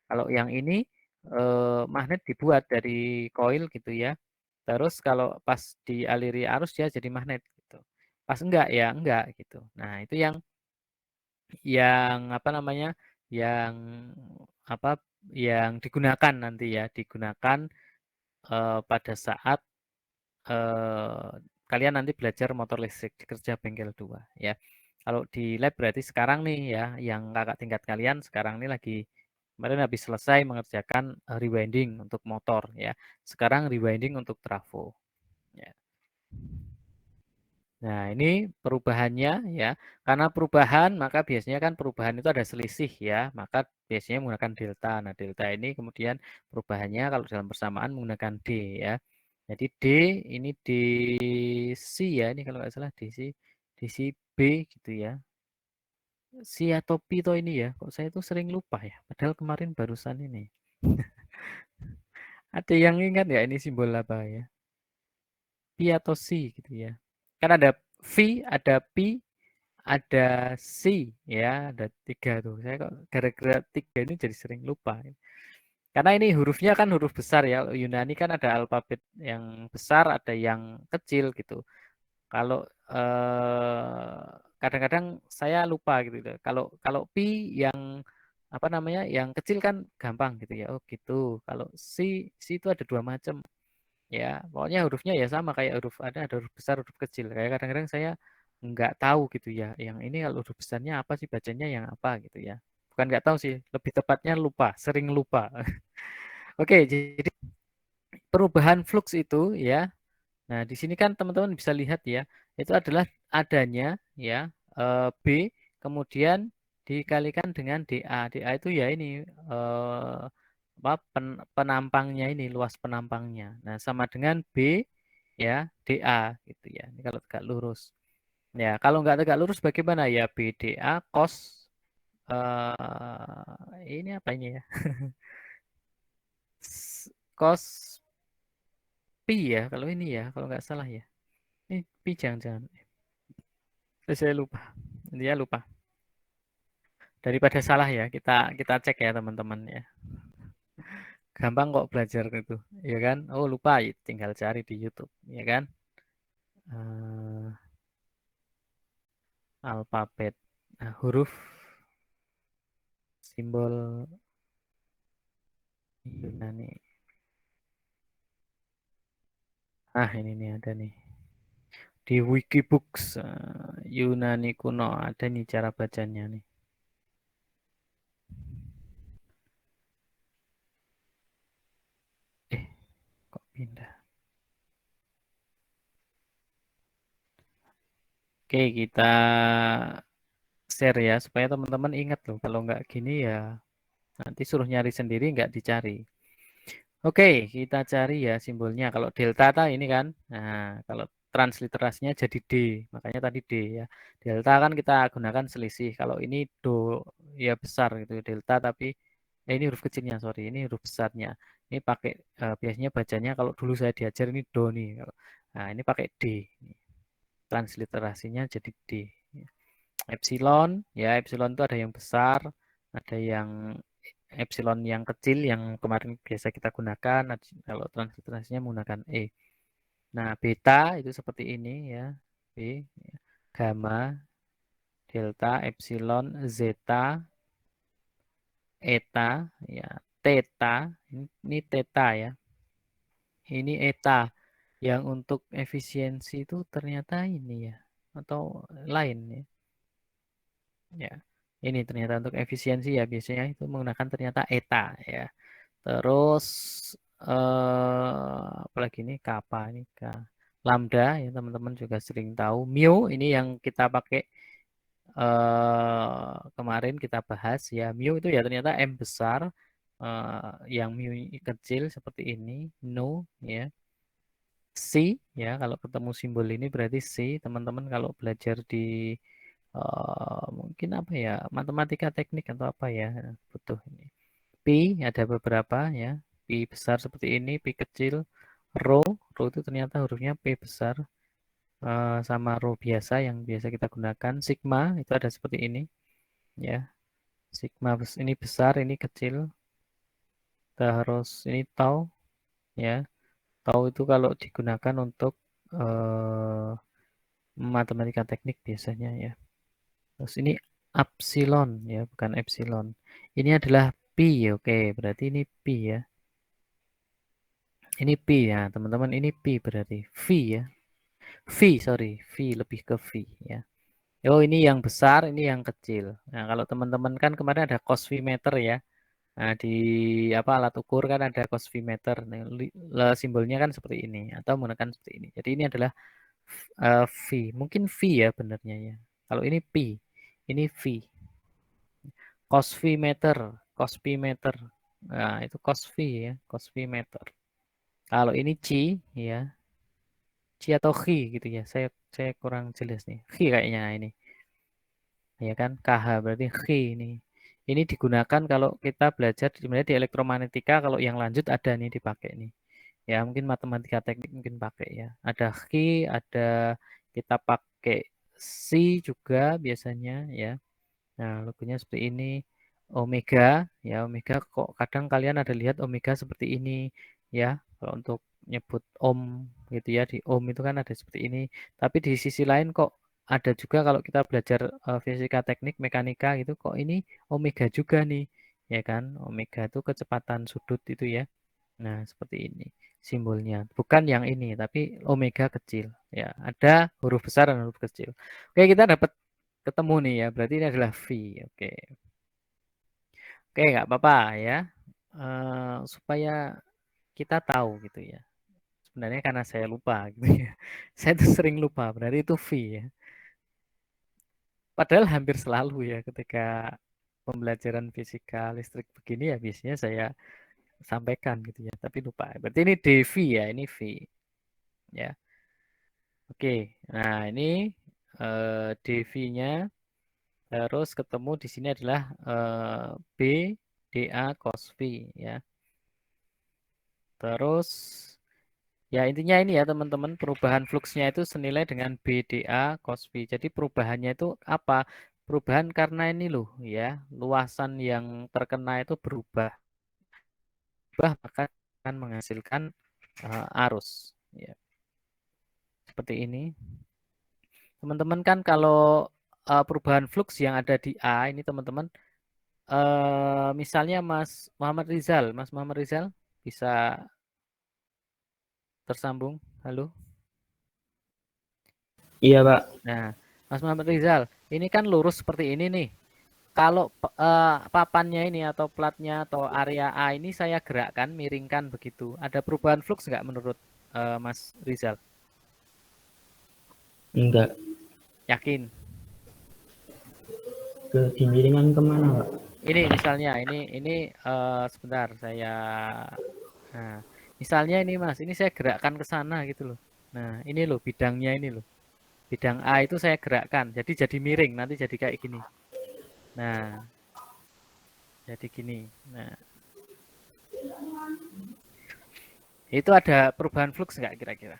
Kalau yang ini magnet dibuat dari koil gitu ya. Terus kalau pas dialiri arus dia jadi magnet gitu. Pas enggak ya enggak gitu. Nah, itu yang apa namanya? Yang apa yang digunakan nanti ya, digunakan pada saat kalian nanti belajar motor listrik di kerja bengkel 2 ya. Kalau di lab berarti sekarang nih ya, yang kakak tingkat kalian sekarang ini lagi kemarin habis selesai mengerjakan rewinding untuk motor ya. Sekarang rewinding untuk trafo. Ya. Nah, ini perubahannya ya. Karena perubahan, maka biasanya kan perubahan itu ada selisih ya. Maka biasanya menggunakan delta. Nah, delta ini kemudian perubahannya kalau dalam persamaan menggunakan D ya. Jadi D ini DC ya. Ini kalau nggak salah DC B gitu ya. C atau P itu ini ya. Kok saya itu sering lupa ya. Padahal kemarin barusan ini. Ada yang ingat nggak ini simbol apa ya? P atau C gitu ya. Kan ada V, ada P, ada C ya, ada 3 tuh. Saya kok gara-gara 3 ini jadi sering lupa. Karena ini hurufnya kan huruf besar ya. Yunani kan ada alfabet yang besar, ada yang kecil gitu. Kalau kadang-kadang saya lupa gitu. Kalau P yang apa namanya, yang kecil kan gampang gitu ya. Oh gitu. Kalau C itu ada 2 macam. Ya, pokoknya hurufnya ya sama kayak ada huruf besar, huruf kecil. Kayak kadang-kadang saya nggak tahu gitu ya. Yang ini kalau huruf besarnya apa sih bacanya yang apa gitu ya. Bukan nggak tahu sih, lebih tepatnya lupa, sering lupa. Oke, jadi perubahan flux itu ya. Nah, di sini kan teman-teman bisa lihat ya, itu adalah adanya ya B kemudian dikalikan dengan DA. DA itu ya ini penampangnya ini, luas penampangnya. Nah, sama dengan B ya, DA gitu ya. Ini kalau tegak lurus. Ya, kalau nggak tegak lurus bagaimana ya? BDA cos ini apa ini ya? Cos pi ya, kalau ini ya, kalau nggak salah ya. Ini pi jangan-jangan. Saya lupa. Dia lupa. Daripada salah ya, kita cek ya teman-teman ya. Gampang kok belajar itu, ya kan? Oh lupa, tinggal cari di YouTube, ya kan? Alfabet, huruf, simbol Yunani. Ini nih ada nih di Wikibooks Yunani kuno, ada nih cara bacanya nih. Kok pindah? Oke, kita share ya supaya teman-teman ingat loh. Kalau nggak gini ya nanti suruh nyari sendiri nggak dicari. Oke, kita cari ya simbolnya. Kalau delta ini kan. Nah, kalau transliterasinya jadi D. Makanya tadi D ya. Delta kan kita gunakan selisih. Kalau ini do ya besar gitu delta, tapi ini huruf kecilnya, sorry. Ini huruf besarnya. Ini pakai biasanya bacanya kalau dulu saya diajar ini do nih. Nah, ini pakai D. Transliterasinya jadi D. Epsilon, ya epsilon itu ada yang besar, ada yang epsilon yang kecil yang kemarin biasa kita gunakan. Kalau transliterasinya menggunakan E. Nah, beta itu seperti ini ya. B, gamma, delta, epsilon, zeta, eta, ya, theta. Ini theta ya. Ini eta. Yang untuk efisiensi itu ternyata ini ya, atau lain ya. Ya, ini ternyata untuk efisiensi ya biasanya itu menggunakan ternyata eta ya. Terus apalagi ini kappa ini lambda ya teman-teman juga sering tahu. Mu ini yang kita pakai kemarin kita bahas ya. Mu itu ya ternyata M besar, yang mu kecil seperti ini, no ya. C ya, kalau ketemu simbol ini berarti C. Teman-teman kalau belajar di mungkin apa ya, matematika teknik atau apa ya, butuh ini. Pi ada beberapa ya, pi besar seperti ini, pi kecil, rho itu ternyata hurufnya P besar, sama rho biasa yang biasa kita gunakan. Sigma itu ada seperti ini ya, sigma ini besar, ini kecil. Terus ini tau ya, tau itu kalau digunakan untuk matematika teknik biasanya ya. Terus ini epsilon ya, bukan epsilon. Ini adalah pi, oke, berarti ini pi ya. Ini pi ya, teman-teman, ini pi berarti v ya. V, sorry, V lebih ke V ya. Oh, ini yang besar, ini yang kecil. Nah, kalau teman-teman kan kemarin ada cos V meter ya. Nah, di apa alat ukur kan ada cos V meter. Nah, simbolnya kan seperti ini atau menggunakan seperti ini. Jadi ini adalah V, mungkin V ya benernya ya. Kalau ini pi, ini V. Cos V meter, cos V meter. Nah, itu cos V ya, cos V meter. Kalau ini C ya, C atau Chi gitu ya. Saya kurang jelas nih. Chi kayaknya ini. Ya kan, KH berarti Chi ini. Ini digunakan kalau kita belajar sebenarnya di elektromagnetika, kalau yang lanjut ada nih dipakai nih. Ya, mungkin matematika teknik mungkin pakai ya. Ada Chi, ada kita pakai C juga biasanya ya. Nah, logonya seperti ini. Omega ya, omega kok kadang kalian ada lihat omega seperti ini ya. Kalau untuk nyebut ohm gitu ya, di ohm itu kan ada seperti ini. Tapi di sisi lain kok ada juga kalau kita belajar fisika teknik mekanika gitu, kok ini omega juga nih ya kan. Omega itu kecepatan sudut itu ya. Nah, seperti ini simbolnya. Bukan yang ini, tapi omega kecil ya. Ada huruf besar dan huruf kecil. Oke, kita dapat ketemu nih ya. Berarti ini adalah V. Oke. Oke, nggak apa-apa ya. Supaya kita tahu gitu ya. Sebenarnya karena saya lupa gitu ya. Saya tuh sering lupa, berarti itu V ya. Padahal hampir selalu ya ketika pembelajaran fisika listrik begini ya biasanya saya sampaikan gitu ya, tapi lupa. Berarti ini dV ya, ini V. Ya. Oke. Nah, ini dV-nya Terus ketemu di sini adalah B dA cos V ya. Terus ya intinya ini ya teman-teman, perubahan fluksnya itu senilai dengan B dA cos V. Jadi perubahannya itu apa? Perubahan karena ini loh ya, luasan yang terkena itu berubah maka akan menghasilkan arus ya. Seperti ini. Teman-teman kan kalau perubahan fluks yang ada di A ini teman-teman, misalnya Mas Muhammad Rizal bisa tersambung. Halo. Iya, Pak. Nah, Mas Muhammad Rizal, ini kan lurus seperti ini nih. Kalau papannya ini atau platnya atau area A ini saya gerakkan, miringkan begitu. Ada perubahan fluks nggak menurut Mas Rizal? Enggak. Yakin? Dimiringan kemana, Pak? Ini misalnya, ini sebentar saya. Nah, misalnya ini Mas, ini saya gerakkan ke sana gitu loh. Nah, ini loh bidangnya ini loh. Bidang A itu saya gerakkan, jadi miring, nanti jadi kayak gini. Nah, jadi gini. Nah, itu ada perubahan fluks nggak kira-kira?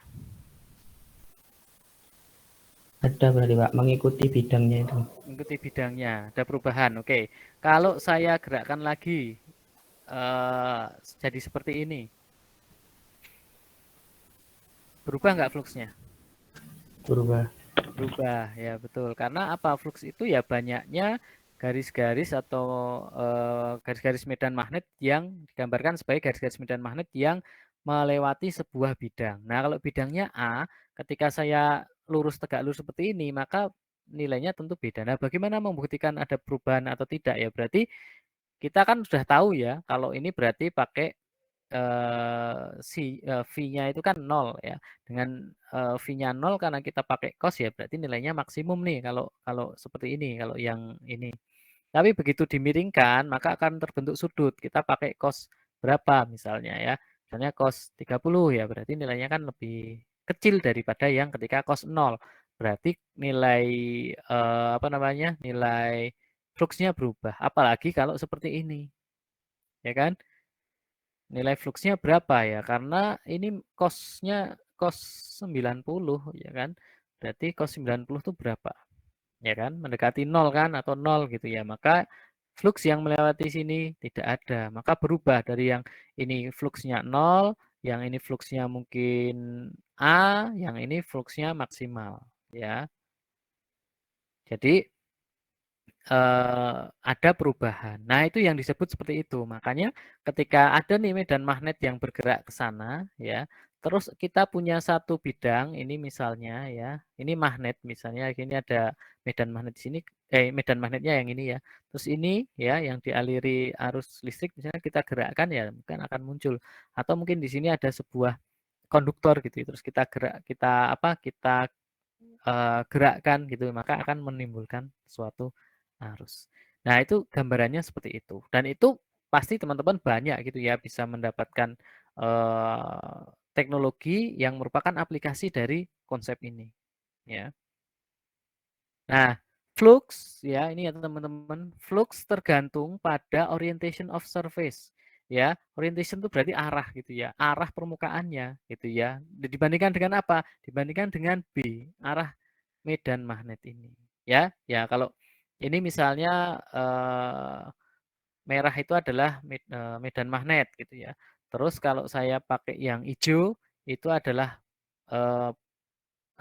Ada berarti, Pak, mengikuti bidangnya itu. Mengikuti bidangnya, ada perubahan. Oke, kalau saya gerakkan lagi, jadi seperti ini. Berubah nggak fluksnya? Berubah. Berubah, ya betul. Karena apa? Fluks itu ya banyaknya garis-garis atau garis-garis medan magnet yang digambarkan sebagai garis-garis medan magnet yang melewati sebuah bidang. Nah, kalau bidangnya A, ketika saya lurus tegak lurus seperti ini, maka nilainya tentu beda. Nah, bagaimana membuktikan ada perubahan atau tidak ya? Berarti kita kan sudah tahu ya, kalau ini berarti pakai V-nya itu kan 0 ya. Dengan V-nya 0 karena kita pakai cos ya berarti nilainya maksimum nih kalau kalau seperti ini, kalau yang ini. Tapi begitu dimiringkan maka akan terbentuk sudut. Kita pakai cos berapa misalnya ya. Misalnya cos 30 ya berarti nilainya kan lebih kecil daripada yang ketika cos 0. Berarti nilai apa namanya? Nilai fluksnya berubah. Apalagi kalau seperti ini. Ya kan? Nilai fluksnya berapa ya? Karena ini cos-nya cos 90 ya kan. Berarti cos 90 itu berapa? Ya kan? Mendekati 0 kan atau 0 gitu ya. Maka flux yang melewati sini tidak ada. Maka berubah dari yang ini fluksnya 0, yang ini fluksnya mungkin A, yang ini fluksnya maksimal ya. Jadi ada perubahan. Nah, itu yang disebut seperti itu. Makanya ketika ada nih medan magnet yang bergerak ke sana ya, terus kita punya satu bidang ini misalnya ya, ini magnet misalnya ini ada medan magnet di sini medan magnetnya yang ini ya. Terus ini ya yang dialiri arus listrik misalnya kita gerakkan ya mungkin akan muncul. Atau mungkin di sini ada sebuah konduktor gitu. Terus kita kita gerakkan gitu maka akan menimbulkan suatu arus. Nah, itu gambarannya seperti itu. Dan itu pasti teman-teman banyak gitu ya bisa mendapatkan teknologi yang merupakan aplikasi dari konsep ini ya. Nah, flux ya ini ya teman-teman, flux tergantung pada orientation of surface ya. Orientation itu berarti arah gitu ya, arah permukaannya gitu ya. Dibandingkan dengan apa? Dibandingkan dengan B, arah medan magnet ini ya. Ya kalau ini misalnya merah itu adalah medan magnet gitu ya. Terus kalau saya pakai yang hijau itu adalah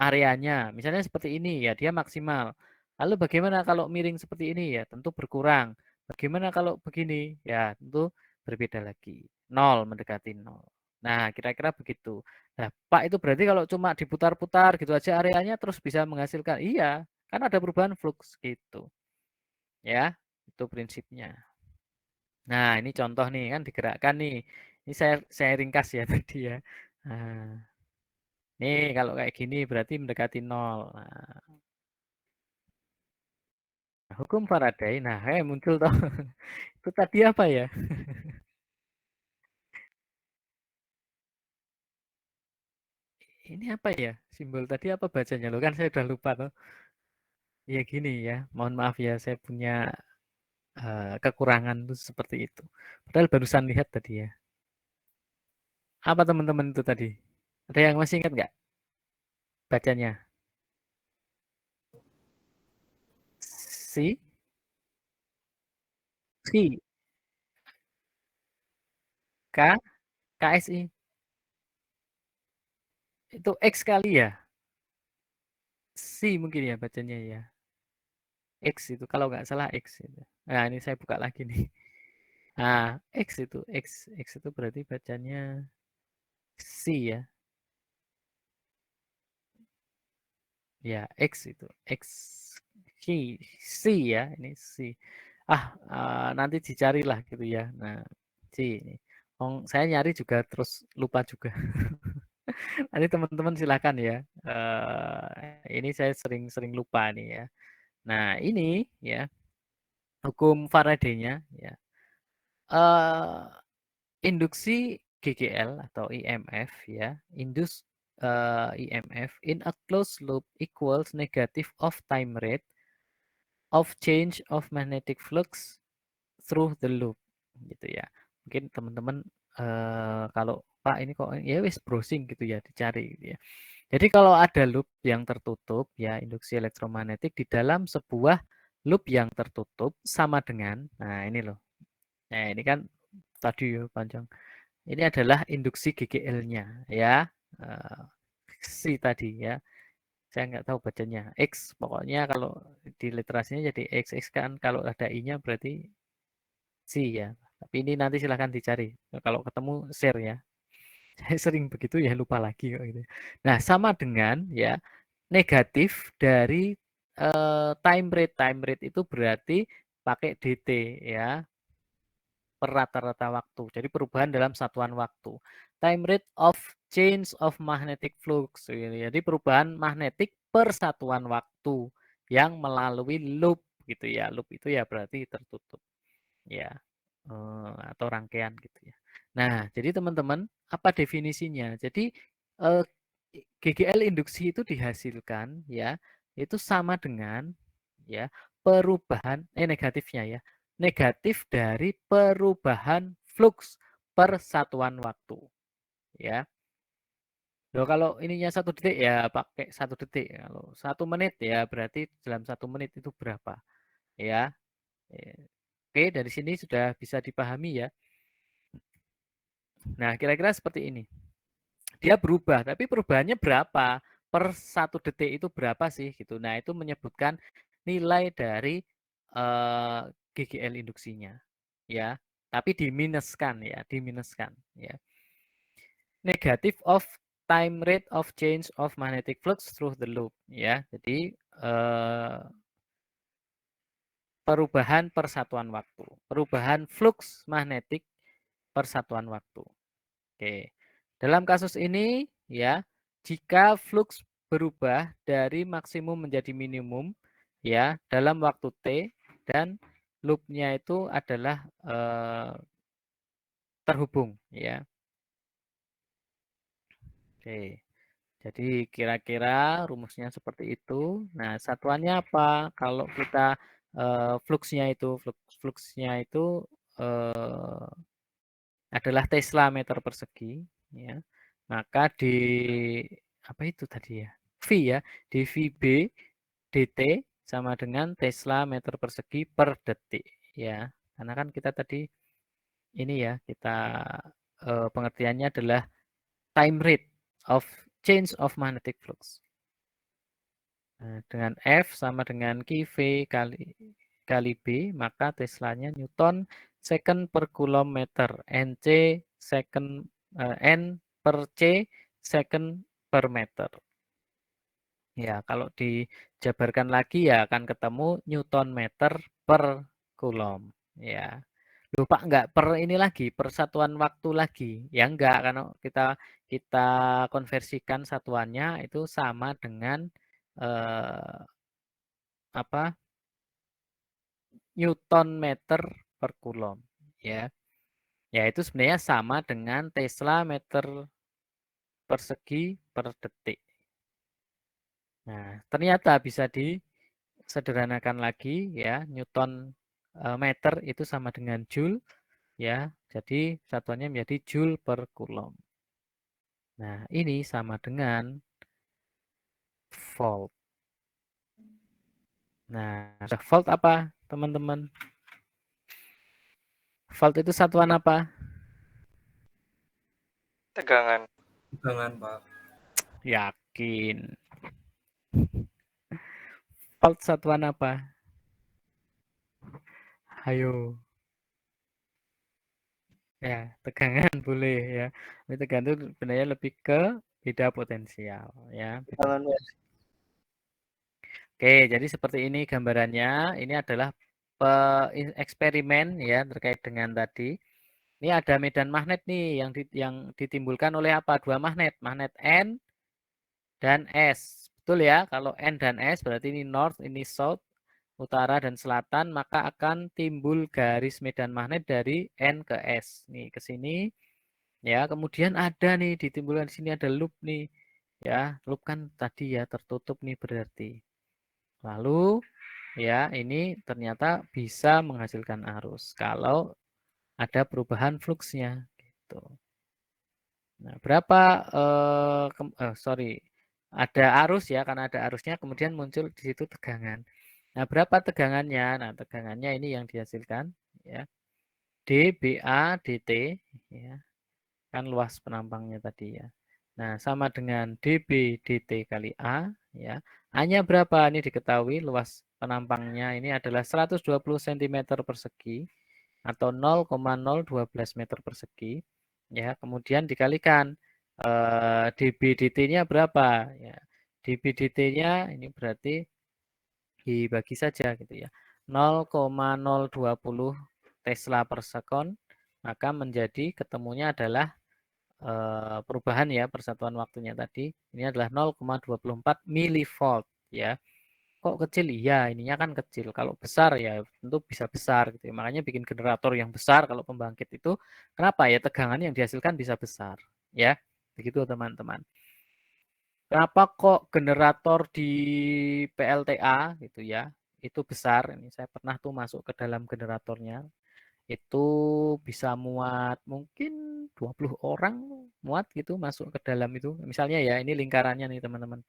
areanya. Misalnya seperti ini ya, dia maksimal. Lalu bagaimana kalau miring seperti ini ya, tentu berkurang. Bagaimana kalau begini? Ya, tentu berbeda lagi. 0 mendekati 0. Nah, kira-kira begitu. Nah, Pak itu berarti kalau cuma diputar-putar gitu aja areanya terus bisa menghasilkan. Iya, kan ada perubahan flux gitu. Ya, itu prinsipnya. Nah, ini contoh nih kan digerakkan nih. Ini saya ringkas ya tadi ya. Nah, nih kalau kayak gini berarti mendekati 0. Nah, hukum Faraday. Nah, muncul toh. Itu tadi apa ya? Ini apa ya? Simbol tadi apa bacanya? Lo kan saya udah lupa toh. Ya gini ya, mohon maaf ya, saya punya kekurangan tuh seperti itu. Padahal barusan lihat tadi ya. Apa teman-teman itu tadi? Ada yang masih ingat nggak bacanya? Si, si, K, KSI. Itu X kali ya? Si mungkin ya bacanya ya. X itu kalau nggak salah X itu. Nah ini saya buka lagi nih. Nah X itu X itu berarti bacanya si ya. Ya X itu X C ya ini C. Nanti dicarilah gitu ya. Nah C ini. Saya nyari juga terus lupa juga. Nanti teman-teman silakan ya. Ini saya sering lupa nih ya. Nah ini ya hukum Faraday-nya ya. Induksi GGL atau IMF ya, IMF in a closed loop equals negative of time rate of change of magnetic flux through the loop gitu ya. Mungkin teman-teman kalau Pak ini kok ya wis browsing gitu ya, dicari gitu ya. Jadi kalau ada loop yang tertutup ya, induksi elektromagnetik di dalam sebuah loop yang tertutup sama dengan, nah ini loh. Nah, ini kan tadi ya panjang. Ini adalah induksi GGL-nya ya. Si tadi ya. Saya nggak tahu bacanya X. Pokoknya kalau di literasinya jadi XX kan. Kalau ada I-nya berarti si ya. Tapi ini nanti silahkan dicari. Kalau ketemu share ya. Saya sering begitu ya lupa lagi kok gitu. Nah, sama dengan ya negatif dari time rate. Time rate itu berarti pakai DT ya. Per rata-rata waktu. Jadi perubahan dalam satuan waktu. Time rate of change of magnetic flux. Jadi perubahan magnetik per satuan waktu yang melalui loop gitu ya. Loop itu ya berarti tertutup ya, atau rangkaian gitu ya. Nah, jadi teman-teman apa definisinya? Jadi GGL induksi itu dihasilkan ya, itu sama dengan ya perubahan negatifnya ya. Negatif dari perubahan flux per satuan waktu ya. Loh, kalau ininya 1 detik ya pakai 1 detik. Kalau 1 menit ya berarti dalam 1 menit itu berapa ya. Oke, dari sini sudah bisa dipahami ya. Nah, kira-kira seperti ini. Dia berubah, tapi perubahannya berapa? Per 1 detik itu berapa sih gitu. Nah, itu menyebutkan nilai dari GGL induksinya ya. Tapi diminuskan ya, diminuskan ya. Negative of time rate of change of magnetic flux through the loop ya. Jadi perubahan persatuan waktu, perubahan flux magnetik persatuan waktu. Oke. Dalam kasus ini ya, jika flux berubah dari maksimum menjadi minimum ya dalam waktu T dan loopnya itu adalah terhubung ya. Oke. Jadi kira-kira rumusnya seperti itu. Nah, satuannya apa? Kalau kita fluxnya itu adalah Tesla meter persegi ya. Maka di apa itu tadi ya? V ya, di VB dt sama dengan Tesla meter persegi per detik ya. Karena kan kita tadi ini ya, kita pengertiannya adalah time rate of change of magnetic flux. Nah, dengan F sama dengan QV kali B, maka Teslanya Newton second per kilometer, NC second N per C second per meter. Ya, kalau dijabarkan lagi ya akan ketemu Newton meter per coulomb. Ya, lupa enggak per ini lagi, persatuan waktu lagi. Ya enggak, karena kita konversikan satuannya itu sama dengan apa? Newton meter per coulomb ya. Ya itu sebenarnya sama dengan Tesla meter persegi per detik. Nah, ternyata bisa sederhanakan lagi ya, Newton meter itu sama dengan Joule ya. Jadi satuannya menjadi Joule per Coulomb. Nah, ini sama dengan volt. Nah, volt apa, teman-teman? Volt itu satuan apa? Tegangan. Tegangan, Pak. Yakin. Volt satuan apa? Ayo. Ya, tegangan boleh ya. Ini tegangan itu sebenarnya lebih ke beda potensial ya. Tegangan, Mas. Oke, jadi seperti ini gambarannya. Ini adalah eksperimen ya terkait dengan tadi. Ini ada medan magnet nih yang ditimbulkan oleh apa? Dua magnet, magnet N dan S. Betul ya? Kalau N dan S berarti ini north, ini south, utara dan selatan, maka akan timbul garis medan magnet dari N ke S. Nih ke sini. Ya, kemudian ada nih ditimbulkan di sini ada loop nih. Ya, loop kan tadi ya tertutup nih berarti. Lalu ya ini ternyata bisa menghasilkan arus kalau ada perubahan fluksnya gitu. Nah, berapa ada arus ya, karena ada arusnya kemudian muncul di situ tegangan. Nah, berapa tegangannya? Nah, tegangannya ini yang dihasilkan ya. dBA dt ya. Kan luas penampangnya tadi ya. Nah, sama dengan dB dt kali A ya. A-nya berapa? Ini diketahui luas penampangnya ini adalah 120 cm persegi atau 0,012 meter persegi ya. Kemudian dikalikan dB dt-nya berapa ya. dB dt-nya ini berarti dibagi saja gitu ya. 0,020 Tesla per sekon, maka menjadi ketemunya adalah perubahan ya persatuan waktunya tadi ini adalah 0,24 milivolt ya. Kok kecil? Iya, ininya kan kecil. Kalau besar ya tentu bisa besar gitu ya. Makanya bikin generator yang besar kalau pembangkit itu kenapa ya tegangan yang dihasilkan bisa besar ya. Begitu teman-teman. Kenapa kok generator di PLTA gitu ya itu besar? Ini saya pernah tuh masuk ke dalam generatornya. Itu bisa muat mungkin 20 orang muat gitu masuk ke dalam itu. Misalnya ya ini lingkarannya nih teman-teman.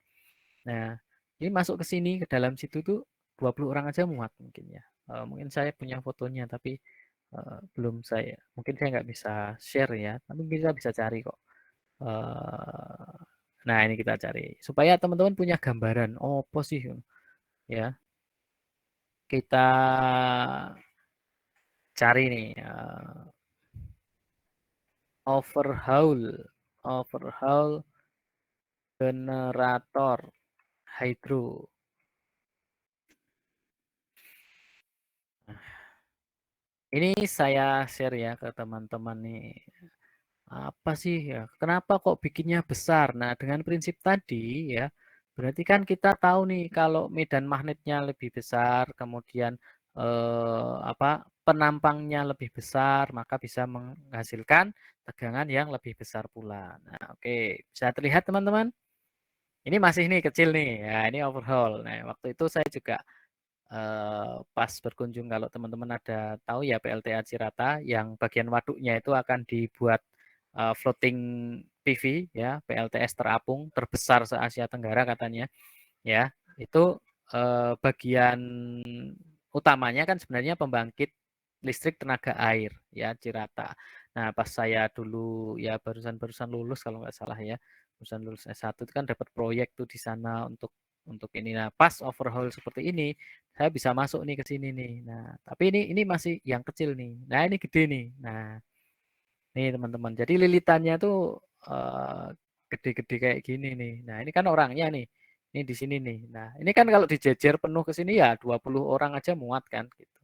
Nah, ini masuk ke sini ke dalam situ tuh 20 orang aja muat mungkin ya. Mungkin saya punya fotonya tapi belum saya. Mungkin saya nggak bisa share ya, tapi bisa bisa cari kok. Nah, ini kita cari supaya teman-teman punya gambaran apa sih ya. Kita cari nih overhaul generator hydro. Ini saya share ya ke teman-teman nih. Apa sih ya? Kenapa kok bikinnya besar? Nah, dengan prinsip tadi ya, berarti kan kita tahu nih kalau medan magnetnya lebih besar, kemudian penampangnya lebih besar, maka bisa menghasilkan tegangan yang lebih besar pula. Nah, oke, bisa terlihat teman-teman? Ini masih nih kecil nih, ya ini overhaul. Nah, waktu itu saya juga pas berkunjung kalau teman-teman ada tahu ya PLTA Cirata yang bagian waduknya itu akan dibuat floating PV ya, PLTS terapung terbesar se Asia Tenggara katanya ya. Itu bagian utamanya kan sebenarnya pembangkit listrik tenaga air ya Cirata. Nah, pas saya dulu ya barusan lulus kalau nggak salah ya, barusan lulus S1 itu kan dapat proyek tuh di sana untuk ini. Nah, pas overhaul seperti ini, saya bisa masuk nih ke sini nih. Nah, tapi ini masih yang kecil nih. Nah, ini gede nih. Nah, nih teman-teman. Jadi lilitannya tuh gede-gede kayak gini nih. Nah, ini kan orangnya nih. Ini di sini nih. Nah, ini kan kalau dijejer penuh ke sini ya 20 orang aja muat kan gitu.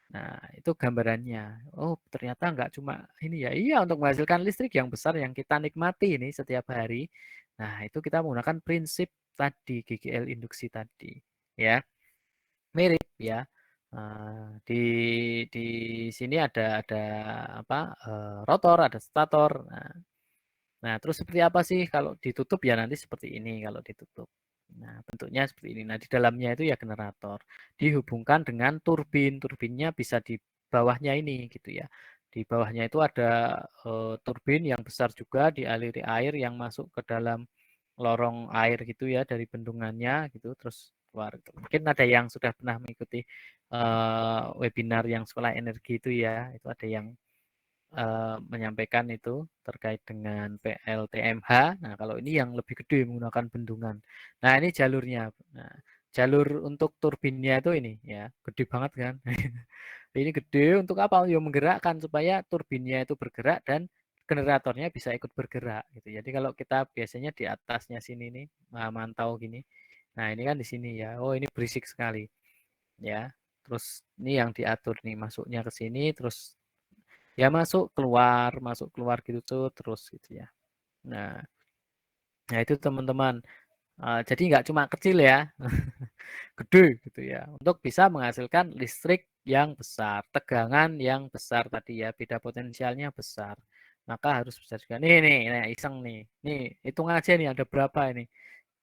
Nah, itu gambarannya. Oh, ternyata nggak cuma ini ya. Iya, untuk menghasilkan listrik yang besar yang kita nikmati ini setiap hari. Nah, itu kita menggunakan prinsip tadi, GGL induksi tadi. Ya, mirip ya. Di sini ada rotor, ada stator. Nah, terus seperti apa sih kalau ditutup ya nanti seperti ini kalau ditutup. Nah, bentuknya seperti ini. Nah, di dalamnya itu ya generator. Dihubungkan dengan turbin. Turbinnya bisa di bawahnya ini gitu ya. Di bawahnya itu ada turbin yang besar juga dialiri air yang masuk ke dalam lorong air gitu ya dari bendungannya gitu terus keluar. Mungkin ada yang sudah pernah mengikuti webinar yang sekolah energi itu ya. Itu ada yang menyampaikan itu terkait dengan PLTMH. Nah, kalau ini yang lebih gede menggunakan bendungan. Nah, ini jalurnya. Nah, jalur untuk turbinnya itu ini ya, gede banget kan. Ini gede untuk apa? Ya menggerakkan supaya turbinnya itu bergerak dan generatornya bisa ikut bergerak gitu. Jadi kalau kita biasanya di atasnya sini nih mantau gini. Nah, ini kan di sini ya. Oh, ini berisik sekali. Ya. Terus ini yang diatur nih masuknya ke sini terus ya masuk keluar gitu tuh terus gitu ya. Nah, nah itu teman-teman. Jadi nggak cuma kecil ya, gede gitu ya. Untuk bisa menghasilkan listrik yang besar, tegangan yang besar tadi ya, beda potensialnya besar. Maka harus besar juga. Nih, iseng nih. Nih, hitung aja nih ada berapa ini.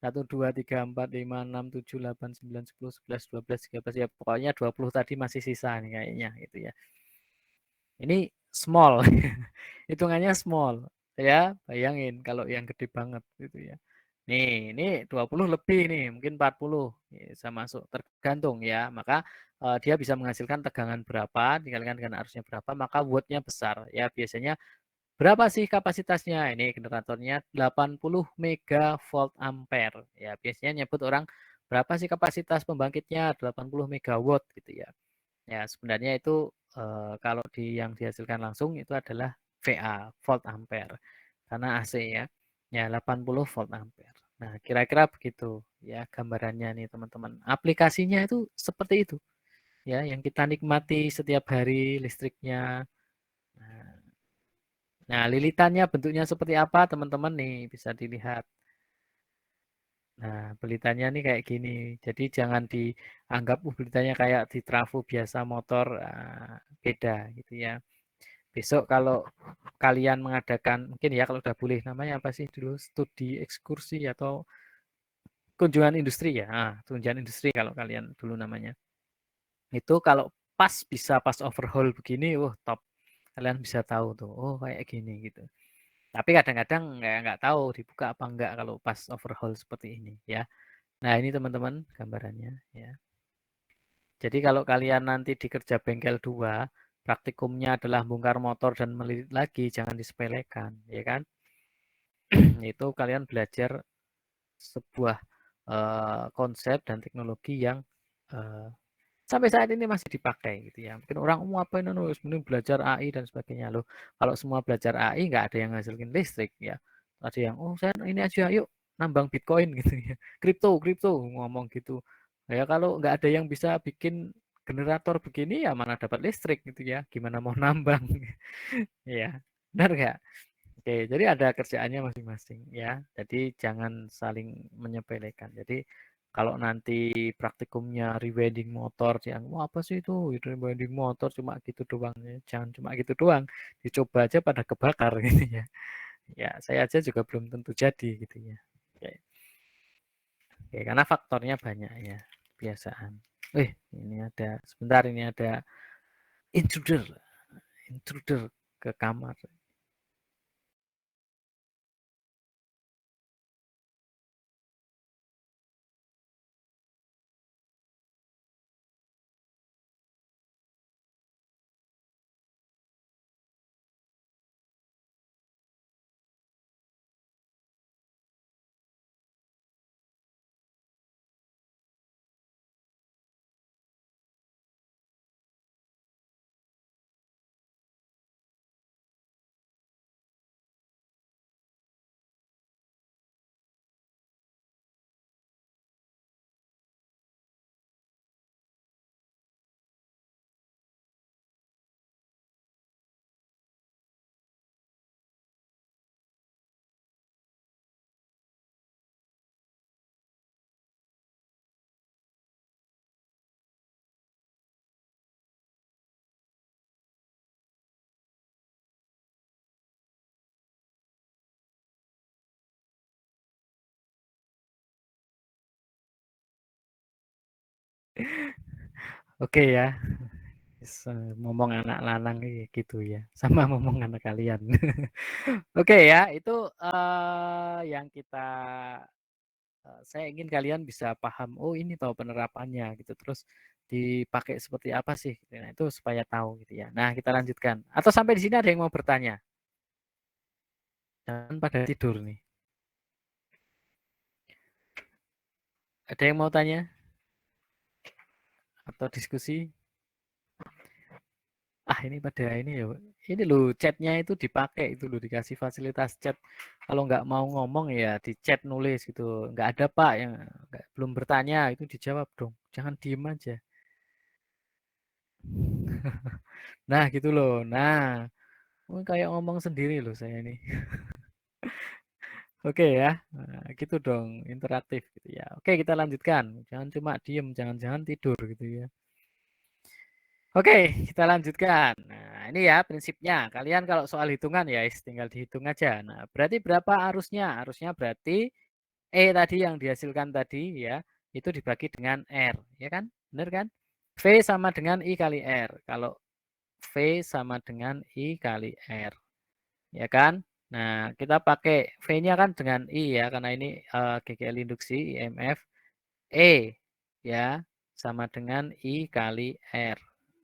1, 2, 3, 4, 5, 6, 7, 8, 9, 10, 11, 12, 13. Ya pokoknya 20 tadi masih sisa nih kayaknya gitu ya. Ini small, hitungannya small. Ya, bayangin kalau yang gede banget gitu ya. Nih, ini 20 lebih nih, mungkin 40 bisa masuk tergantung ya. Maka dia bisa menghasilkan tegangan berapa dikalikan dengan arusnya berapa, maka wattnya besar. Ya, biasanya berapa sih kapasitasnya? Ini generatornya 80 megavolt ampere. Ya, biasanya nyebut orang berapa sih kapasitas pembangkitnya? 80 megawatt gitu ya. Ya, sebenarnya itu kalau yang dihasilkan langsung itu adalah VA, volt ampere. Karena AC ya. Ya, 80 volt ampere. Nah, kira-kira begitu ya gambarannya nih teman-teman. Aplikasinya itu seperti itu. Ya, yang kita nikmati setiap hari listriknya. Nah, lilitannya bentuknya seperti apa teman-teman nih bisa dilihat. Nah, belitannya nih kayak gini. Jadi jangan dianggap belitannya kayak di trafo biasa motor, beda gitu ya. Besok kalau kalian mengadakan, mungkin ya kalau udah boleh namanya apa sih dulu, studi ekskursi atau kunjungan industri ya. Kunjungan industri kalau kalian dulu namanya. Itu kalau bisa pas overhaul begini, top. Kalian bisa tahu tuh, oh kayak gini gitu. Tapi kadang-kadang nggak tahu dibuka apa enggak kalau pas overhaul seperti ini ya. Nah, ini teman-teman gambarannya ya. Jadi kalau kalian nanti di kerja bengkel 2, praktikumnya adalah bongkar motor dan melilit lagi, jangan disepelekan, ya kan? Itu kalian belajar sebuah konsep dan teknologi yang sampai saat ini masih dipakai gitu ya. Mungkin orang apa ini mending belajar AI dan sebagainya loh. Kalau semua belajar AI nggak ada yang ngasilin listrik ya. Ada yang saya ini aja yuk nambang Bitcoin gitu ya. Kripto ngomong gitu. Ya kalau nggak ada yang bisa bikin generator begini ya mana dapat listrik gitu ya. Gimana mau nambang? Ya, benar nggak? Oke, jadi ada kerjaannya masing-masing ya. Jadi jangan saling menyepelekan. Jadi kalau nanti praktikumnya rewinding motor, jangan, wah apa sih itu rewinding motor cuma gitu doang. Ya. Jangan cuma gitu doang. Dicoba aja pada kebakar gitu ya. Ya, saya aja juga belum tentu jadi gitu ya. Oke, Oke karena faktornya banyak ya. Kebiasaan. Ini ada, sebentar ini ada intruder. Intruder ke kamar. Oke ya. Ngomong anak lanang gitu ya. Sama ngomong anak kalian. Oke ya, itu yang kita saya ingin kalian bisa paham, oh ini tahu penerapannya gitu. Terus dipakai seperti apa sih? Nah, itu supaya tahu gitu ya. Nah, kita lanjutkan. Atau sampai di sini ada yang mau bertanya? Jangan pada tidur nih. Ada yang mau tanya? Atau diskusi? Ini pada ini ya. Ini loh chatnya itu dipakai itu loh, dikasih fasilitas chat. Kalau nggak mau ngomong ya di chat nulis gitu. Nggak ada Pak yang belum bertanya itu dijawab dong. Jangan diem aja. Nah gitu loh. Nah kayak ngomong sendiri loh saya ini. Oke ya. Nah, gitu dong interaktif gitu ya. Oke kita lanjutkan. Jangan cuma diem, jangan-jangan tidur gitu ya. Oke, kita lanjutkan. Nah, ini ya prinsipnya. Kalian kalau soal hitungan ya tinggal dihitung aja. Nah, berarti berapa arusnya? Arusnya berarti E tadi yang dihasilkan tadi ya, itu dibagi dengan R, ya kan? Benar kan? V sama dengan I kali R. Kalau V sama dengan I kali R. Ya kan? Nah, kita pakai V-nya kan dengan I ya, karena ini GGL induksi, IMF. E ya, sama dengan I kali R.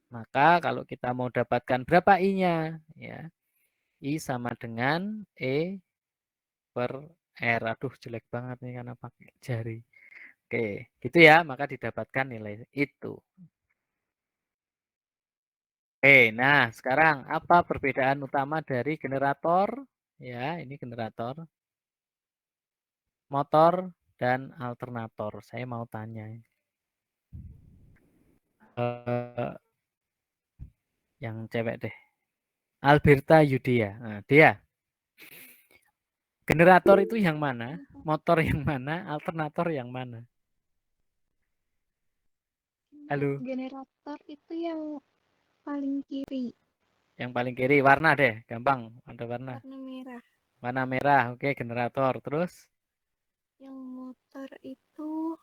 Maka kalau kita mau dapatkan berapa I-nya? Ya, I sama dengan E per R. Aduh, jelek banget nih karena pakai jari. Oke, gitu ya. Maka didapatkan nilai itu. Oke, nah sekarang apa perbedaan utama dari generator? Ya, ini generator, motor, dan alternator. Saya mau tanya. Yang cewek deh. Alberta Yudia. Nah, dia. Generator itu yang mana? Motor yang mana? Alternator yang mana? Halo. Generator itu yang paling kiri. Yang paling kiri warna deh, gampang. Ada warna. Warna merah. Warna merah, oke generator. Terus? Yang motor itu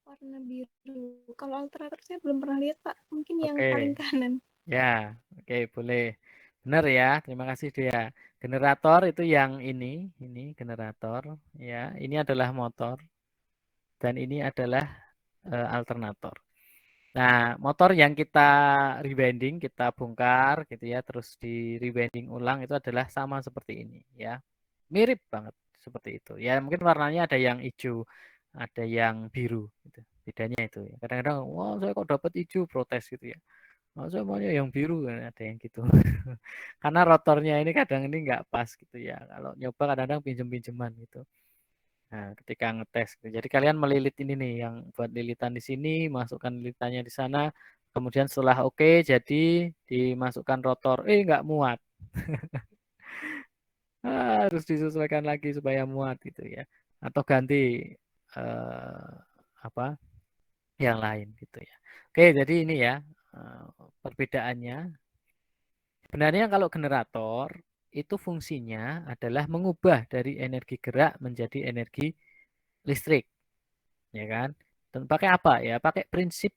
warna biru. Kalau alternator saya belum pernah lihat Pak. Mungkin yang paling kanan. Ya, oke boleh. Benar ya, terima kasih dia. Generator itu yang ini generator. Ya, ini adalah motor. Dan ini adalah alternator. Nah, motor yang kita rewinding, kita bongkar gitu ya, terus di rewinding ulang itu adalah sama seperti ini ya. Mirip banget seperti itu. Ya, mungkin warnanya ada yang hijau, ada yang biru gitu. Bedanya itu ya. Kadang-kadang, wah saya kok dapat hijau, protes gitu ya. Oh, saya maunya yang biru, ada yang gitu. Karena rotornya ini kadang ini nggak pas gitu ya. Kalau nyoba kadang-kadang pinjem-pinjeman gitu. Nah, ketika ngetes gitu. Jadi kalian melilit ini nih yang buat lilitan di sini, masukkan lilitannya di sana. Kemudian setelah oke, jadi dimasukkan rotor. Nggak muat. Harus disesuaikan lagi supaya muat gitu ya. Atau ganti apa yang lain gitu ya. Oke, jadi ini ya perbedaannya. Sebenarnya kalau generator itu fungsinya adalah mengubah dari energi gerak menjadi energi listrik, ya kan? Dan pakai apa ya? Pakai prinsip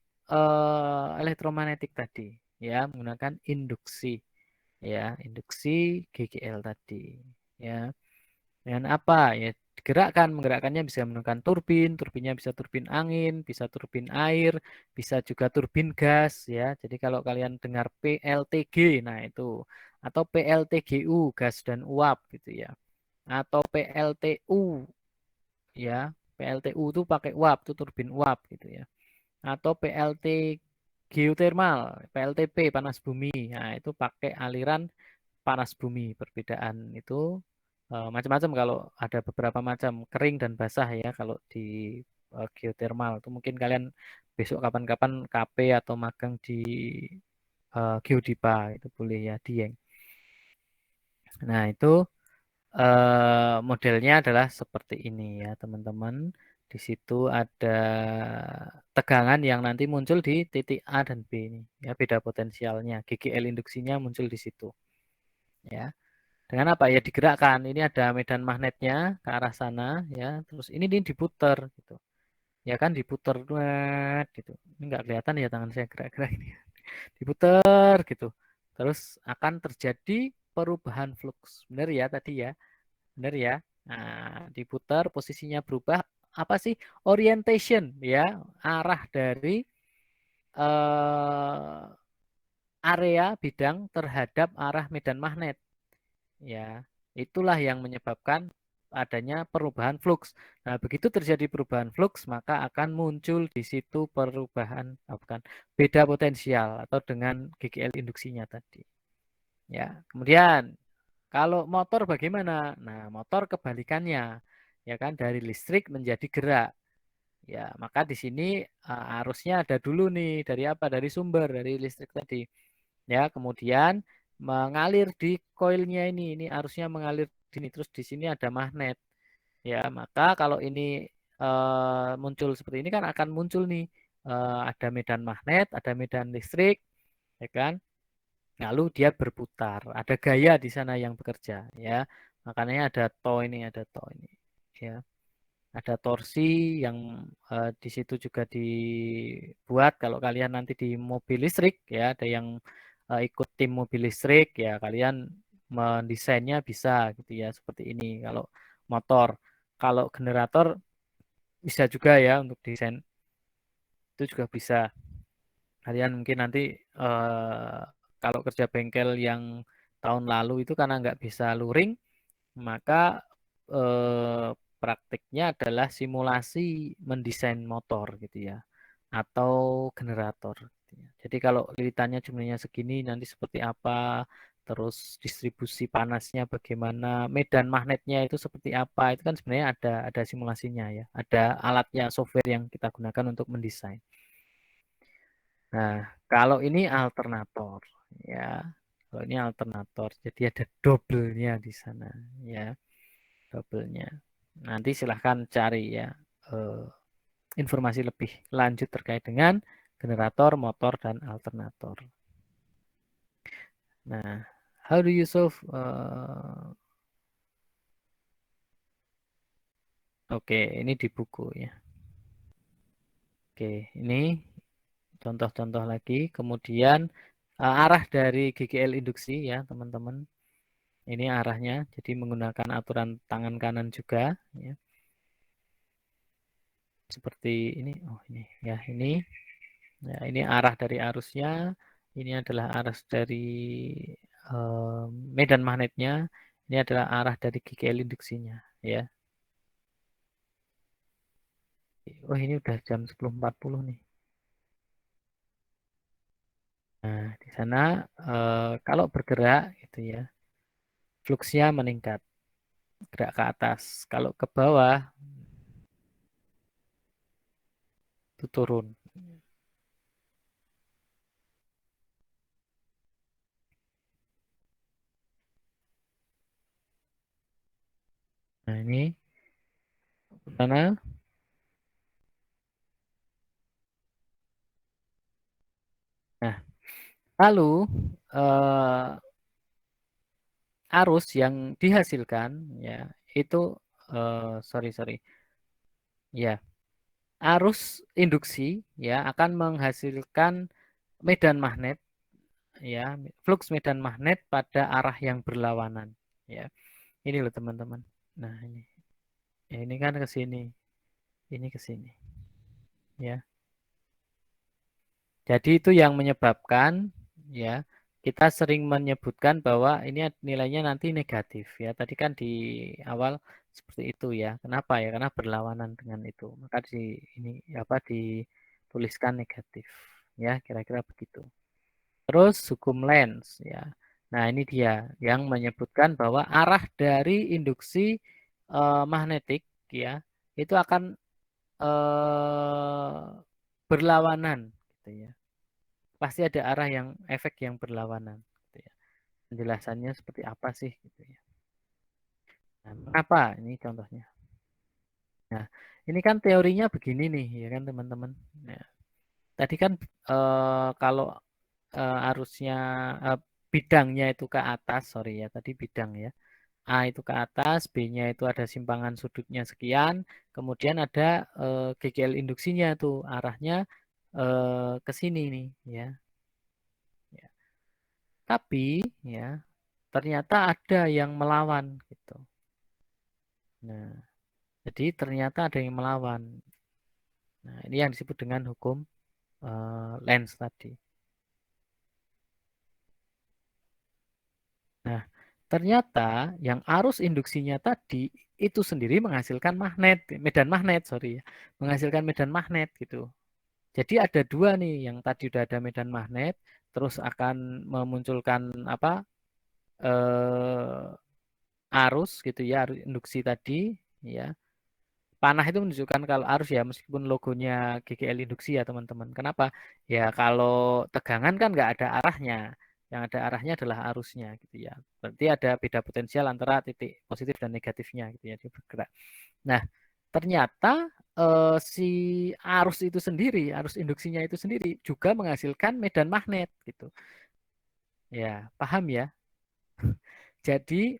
elektromagnetik tadi, ya, menggunakan induksi, ya, induksi GGL tadi, ya. Dengan apa? Ya, menggerakkannya bisa menggunakan turbin, turbinnya bisa turbin angin, bisa turbin air, bisa juga turbin gas ya. Jadi kalau kalian dengar PLTG, nah itu atau PLTGU gas dan uap gitu ya. Atau PLTU ya. PLTU itu pakai uap, itu turbin uap gitu ya. Atau PLT geothermal, PLTP panas bumi. Nah, itu pakai aliran panas bumi. Perbedaan itu macam-macam, kalau ada beberapa macam kering dan basah ya. Kalau di geothermal itu mungkin kalian besok kapan-kapan KP atau magang di Geodipa itu boleh ya, Dieng. Nah itu modelnya adalah seperti ini ya teman-teman. Di situ ada tegangan yang nanti muncul di titik A dan B ini ya, beda potensialnya. GGL induksinya muncul di situ ya. Dengan apa ya, digerakkan. Ini ada medan magnetnya ke arah sana ya. Terus ini diputar gitu. ya kan diputer gitu. Ini nggak kelihatan ya tangan saya gerak-gerak ini. Diputer gitu. Terus akan terjadi perubahan flux. Benar ya tadi ya? Benar ya? Nah, diputar posisinya berubah apa sih? Orientation ya, arah dari area bidang terhadap arah medan magnet. Ya, itulah yang menyebabkan adanya perubahan flux. Nah, begitu terjadi perubahan flux, maka akan muncul di situ perubahan, bukan, beda potensial atau dengan GGL induksinya tadi. Ya, kemudian kalau motor bagaimana? Nah, motor kebalikannya, ya kan, dari listrik menjadi gerak. Ya, maka di sini arusnya ada dulu nih, dari apa? Dari sumber, dari listrik tadi. Ya, kemudian mengalir di koilnya ini arusnya mengalir di sini, terus di sini ada magnet. Ya, maka kalau ini muncul seperti ini kan akan muncul nih ada medan magnet, ada medan listrik, ya kan? Lalu dia berputar, ada gaya di sana yang bekerja, ya. Makanya ada tow ini, ya. Ada torsi yang di situ juga dibuat kalau kalian nanti di mobil listrik, ya, ada yang ikut tim mobil listrik, ya, kalian mendesainnya bisa gitu ya, seperti ini. Kalau motor, kalau generator bisa juga ya untuk desain itu juga bisa. Kalian mungkin nanti kalau kerja bengkel yang tahun lalu itu karena nggak bisa luring, maka praktiknya adalah simulasi mendesain motor gitu ya, atau generator. Gitu ya. Jadi kalau lilitannya jumlahnya segini nanti seperti apa, terus distribusi panasnya bagaimana, medan magnetnya itu seperti apa, itu kan sebenarnya ada simulasinya ya, ada alatnya, software yang kita gunakan untuk mendesain. Nah, kalau ini alternator ya. Kalau ini alternator, jadi ada double-nya di sana ya, double-nya. Nanti silahkan cari ya informasi lebih lanjut terkait dengan generator, motor, dan alternator. Nah, how do you solve? Oke, ini di buku ya. Oke, ini contoh-contoh lagi. Kemudian arah dari GGL induksi ya, teman-teman. Ini arahnya, jadi menggunakan aturan tangan kanan juga. Ya. Seperti ini, oh ini ya ini. Ya, ini arah dari arusnya. Ini adalah arah dari medan magnetnya. Ini adalah arah dari GGL induksinya. Ya. Oh ini udah jam 10.40 nih. Nah, di sana kalau bergerak gitu ya, fluksnya meningkat, gerak ke atas. Kalau ke bawah itu turun. Nah ini ke sana. Nah, lalu arus yang dihasilkan ya itu sorry ya, arus induksi ya akan menghasilkan medan magnet ya, flux medan magnet pada arah yang berlawanan ya. Ini loh teman-teman. Nah, ini. Ya, ini kan ke sini. Ini ke sini. Ya. Jadi itu yang menyebabkan ya kita sering menyebutkan bahwa ini nilainya nanti negatif ya. Tadi kan di awal seperti itu ya. Kenapa ya? Karena berlawanan dengan itu. Maka di ini apa dituliskan negatif ya, kira-kira begitu. Terus hukum Lenz ya. Nah, ini dia yang menyebutkan bahwa arah dari induksi magnetik ya itu akan berlawanan gitu ya. Pasti ada arah yang efek yang berlawanan gitu ya. Penjelasannya seperti apa sih gitu ya. Nah, mengapa ini contohnya? Nah, ini kan teorinya begini nih ya kan teman-teman. Nah, tadi kan kalau arusnya bidangnya itu ke atas, sorry ya, tadi bidang ya. A itu ke atas, B-nya itu ada simpangan sudutnya sekian, kemudian ada GGL induksinya tuh arahnya ke sini nih ya. Ya. Tapi ya ternyata ada yang melawan gitu. Nah, jadi ternyata ada yang melawan. Nah, ini yang disebut dengan hukum Lenz tadi. Nah, ternyata yang arus induksinya tadi itu sendiri menghasilkan magnet, medan magnet, sorry ya, menghasilkan medan magnet gitu. Jadi ada dua nih, yang tadi udah ada medan magnet, terus akan memunculkan apa arus gitu ya, arus induksi tadi ya. Panah itu menunjukkan kalau arus ya, meskipun logonya GGL induksi ya teman-teman. Kenapa? Ya kalau tegangan kan nggak ada arahnya. Yang ada arahnya adalah arusnya gitu ya. Berarti ada beda potensial antara titik positif dan negatifnya gitu ya, dia bergerak. Nah, ternyata si arus itu sendiri, arus induksinya itu sendiri juga menghasilkan medan magnet gitu. Ya, paham ya? Jadi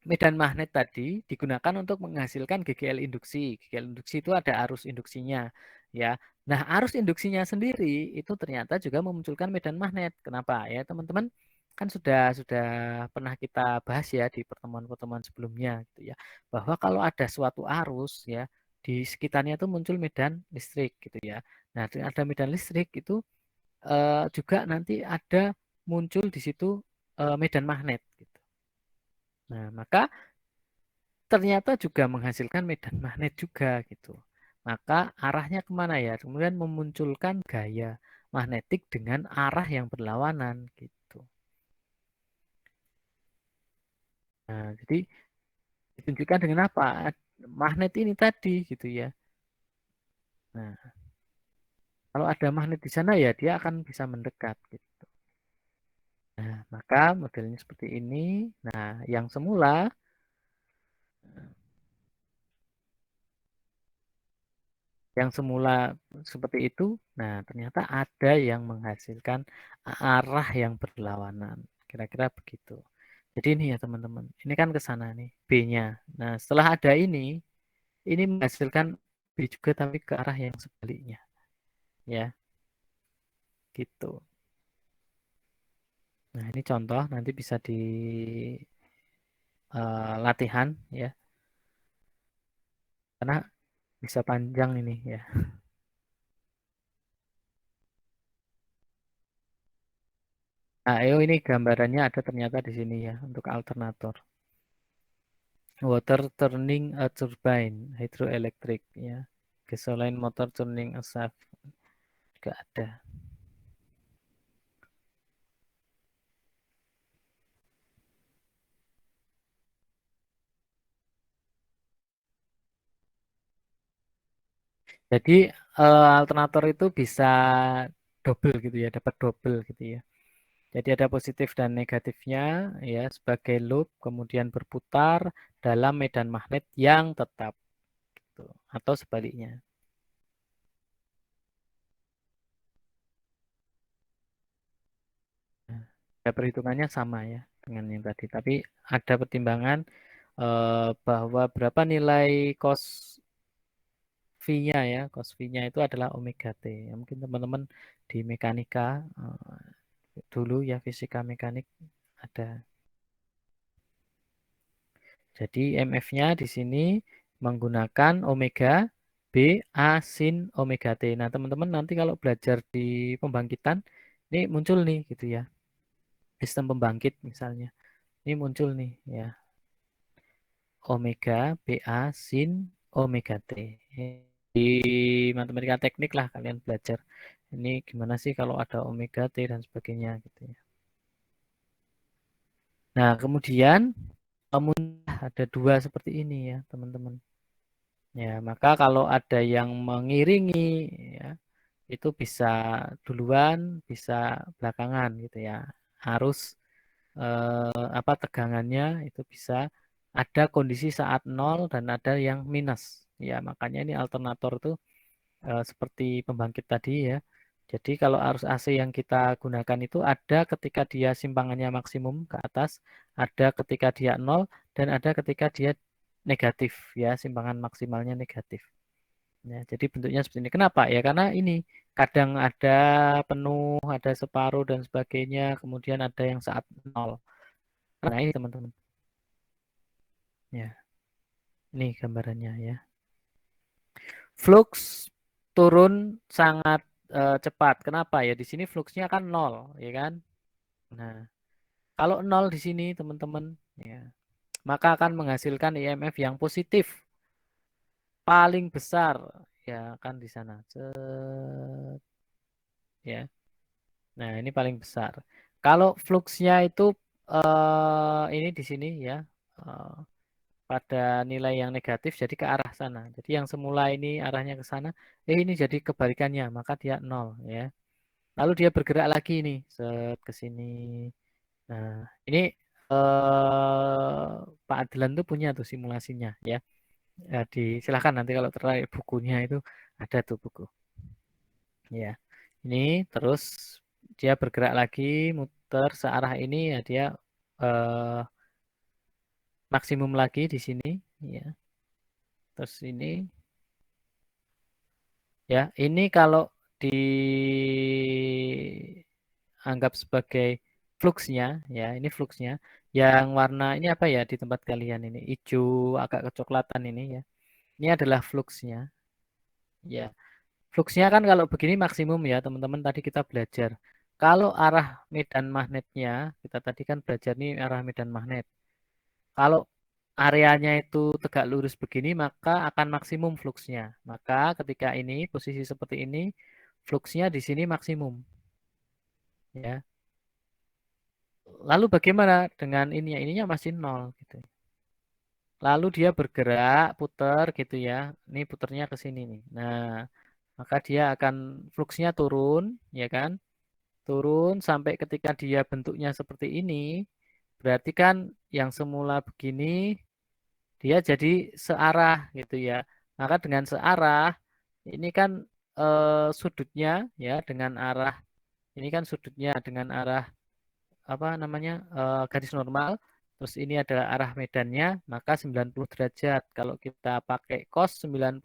medan magnet tadi digunakan untuk menghasilkan GGL induksi. GGL induksi itu ada arus induksinya, ya. Nah, arus induksinya sendiri itu ternyata juga memunculkan medan magnet. Kenapa? Ya, teman-teman kan sudah pernah kita bahas ya di pertemuan-pertemuan sebelumnya gitu ya. Bahwa kalau ada suatu arus ya di sekitarnya itu muncul medan listrik gitu ya. Nah, dengan ada medan listrik itu juga nanti ada muncul di situ medan magnet gitu. Nah, maka ternyata juga menghasilkan medan magnet juga gitu. Maka arahnya kemana ya? Kemudian memunculkan gaya magnetik dengan arah yang berlawanan gitu. Nah, jadi ditunjukkan dengan apa? Magnet ini tadi gitu ya. Nah, kalau ada magnet di sana ya dia akan bisa mendekat gitu. Nah, maka modelnya seperti ini. Nah, yang semula seperti itu, nah ternyata ada yang menghasilkan arah yang berlawanan. Kira-kira begitu. Jadi ini ya teman-teman, ini kan ke sana nih, B-nya. Nah setelah ada ini menghasilkan B juga tapi ke arah yang sebaliknya. Ya, gitu. Nah ini contoh, nanti bisa di latihan ya. Karena bisa panjang ini ya. Nah, ini gambarannya ada ternyata di sini ya untuk alternator. Water turning a turbine hydroelectric ya. Gasoline motor turning a shaft juga ada. Jadi alternator itu bisa double gitu ya, dapat double gitu ya. Jadi ada positif dan negatifnya ya sebagai loop kemudian berputar dalam medan magnet yang tetap gitu. Atau sebaliknya. Ya, perhitungannya sama ya dengan yang tadi, tapi ada pertimbangan bahwa berapa nilai cos V-nya ya, cos V-nya itu adalah omega T. Ya, mungkin teman-teman di mekanika dulu ya fisika mekanik ada. Jadi MF-nya di sini menggunakan omega B A sin omega T. Nah, teman-teman nanti kalau belajar di pembangkitan ini muncul nih gitu ya. Sistem pembangkit misalnya. Ini muncul nih ya. Omega BA sin omega T. Di matematika teknik lah kalian belajar. Ini gimana sih kalau ada omega T dan sebagainya gitu ya. Nah, kemudian ada dua seperti ini ya, teman-teman. Ya, maka kalau ada yang mengiringi ya, itu bisa duluan, bisa belakangan gitu ya. Harus tegangannya itu bisa ada kondisi saat 0 dan ada yang minus. Ya, makanya ini alternator itu seperti pembangkit tadi ya. Jadi kalau arus AC yang kita gunakan itu ada ketika dia simpangannya maksimum ke atas, ada ketika dia 0, dan ada ketika dia negatif ya, simpangan maksimalnya negatif. Ya, jadi bentuknya seperti ini. Kenapa? Ya karena ini kadang ada penuh, ada separuh dan sebagainya, kemudian ada yang saat 0. Nah ini teman-teman. Ya, ini gambarannya ya. Flux turun sangat cepat. Kenapa ya? Di sini fluxnya kan 0, ya kan? Nah, kalau 0 di sini teman-teman, ya, maka akan menghasilkan IMF yang positif paling besar, ya kan di sana. Ya. Nah, ini paling besar. Kalau fluxnya itu ini di sini ya, pada nilai yang negatif jadi ke arah sana. Jadi yang semula ini arahnya ke sana, ini jadi kebalikannya, maka dia 0 ya. Lalu dia bergerak lagi nih, set ke sini. Nah, ini Pak Adlan tuh punya tuh simulasinya ya. Ya silahkan nanti kalau tertarik bukunya itu ada tuh buku. Ya. Ini terus dia bergerak lagi muter searah ini ya dia maksimum lagi di sini ya. Terus ini ya, ini kalau dianggap sebagai fluxnya ya, ini fluxnya. Yang warna ini apa ya di tempat kalian ini? Hijau agak kecoklatan ini ya. Ini adalah fluxnya. Ya. Fluxnya kan kalau begini maksimum ya, teman-teman tadi kita belajar. Kalau arah medan magnetnya, kita tadi kan belajar nih arah medan magnet. Kalau areanya itu tegak lurus begini, maka akan maksimum fluxnya. Maka ketika ini, posisi seperti ini, fluxnya di sini maksimum. Ya. Lalu bagaimana dengan ini? Ininya masih 0. Gitu. Lalu dia bergerak, putar gitu ya. Ini putarnya ke sini nih. Nah, maka dia akan fluxnya turun, ya kan? Turun sampai ketika dia bentuknya seperti ini, berarti kan yang semula begini dia jadi searah gitu ya. Maka dengan searah ini kan sudutnya ya dengan arah ini kan sudutnya dengan arah apa namanya garis normal. Terus ini adalah arah medannya, maka 90 derajat. Kalau kita pakai cos 90,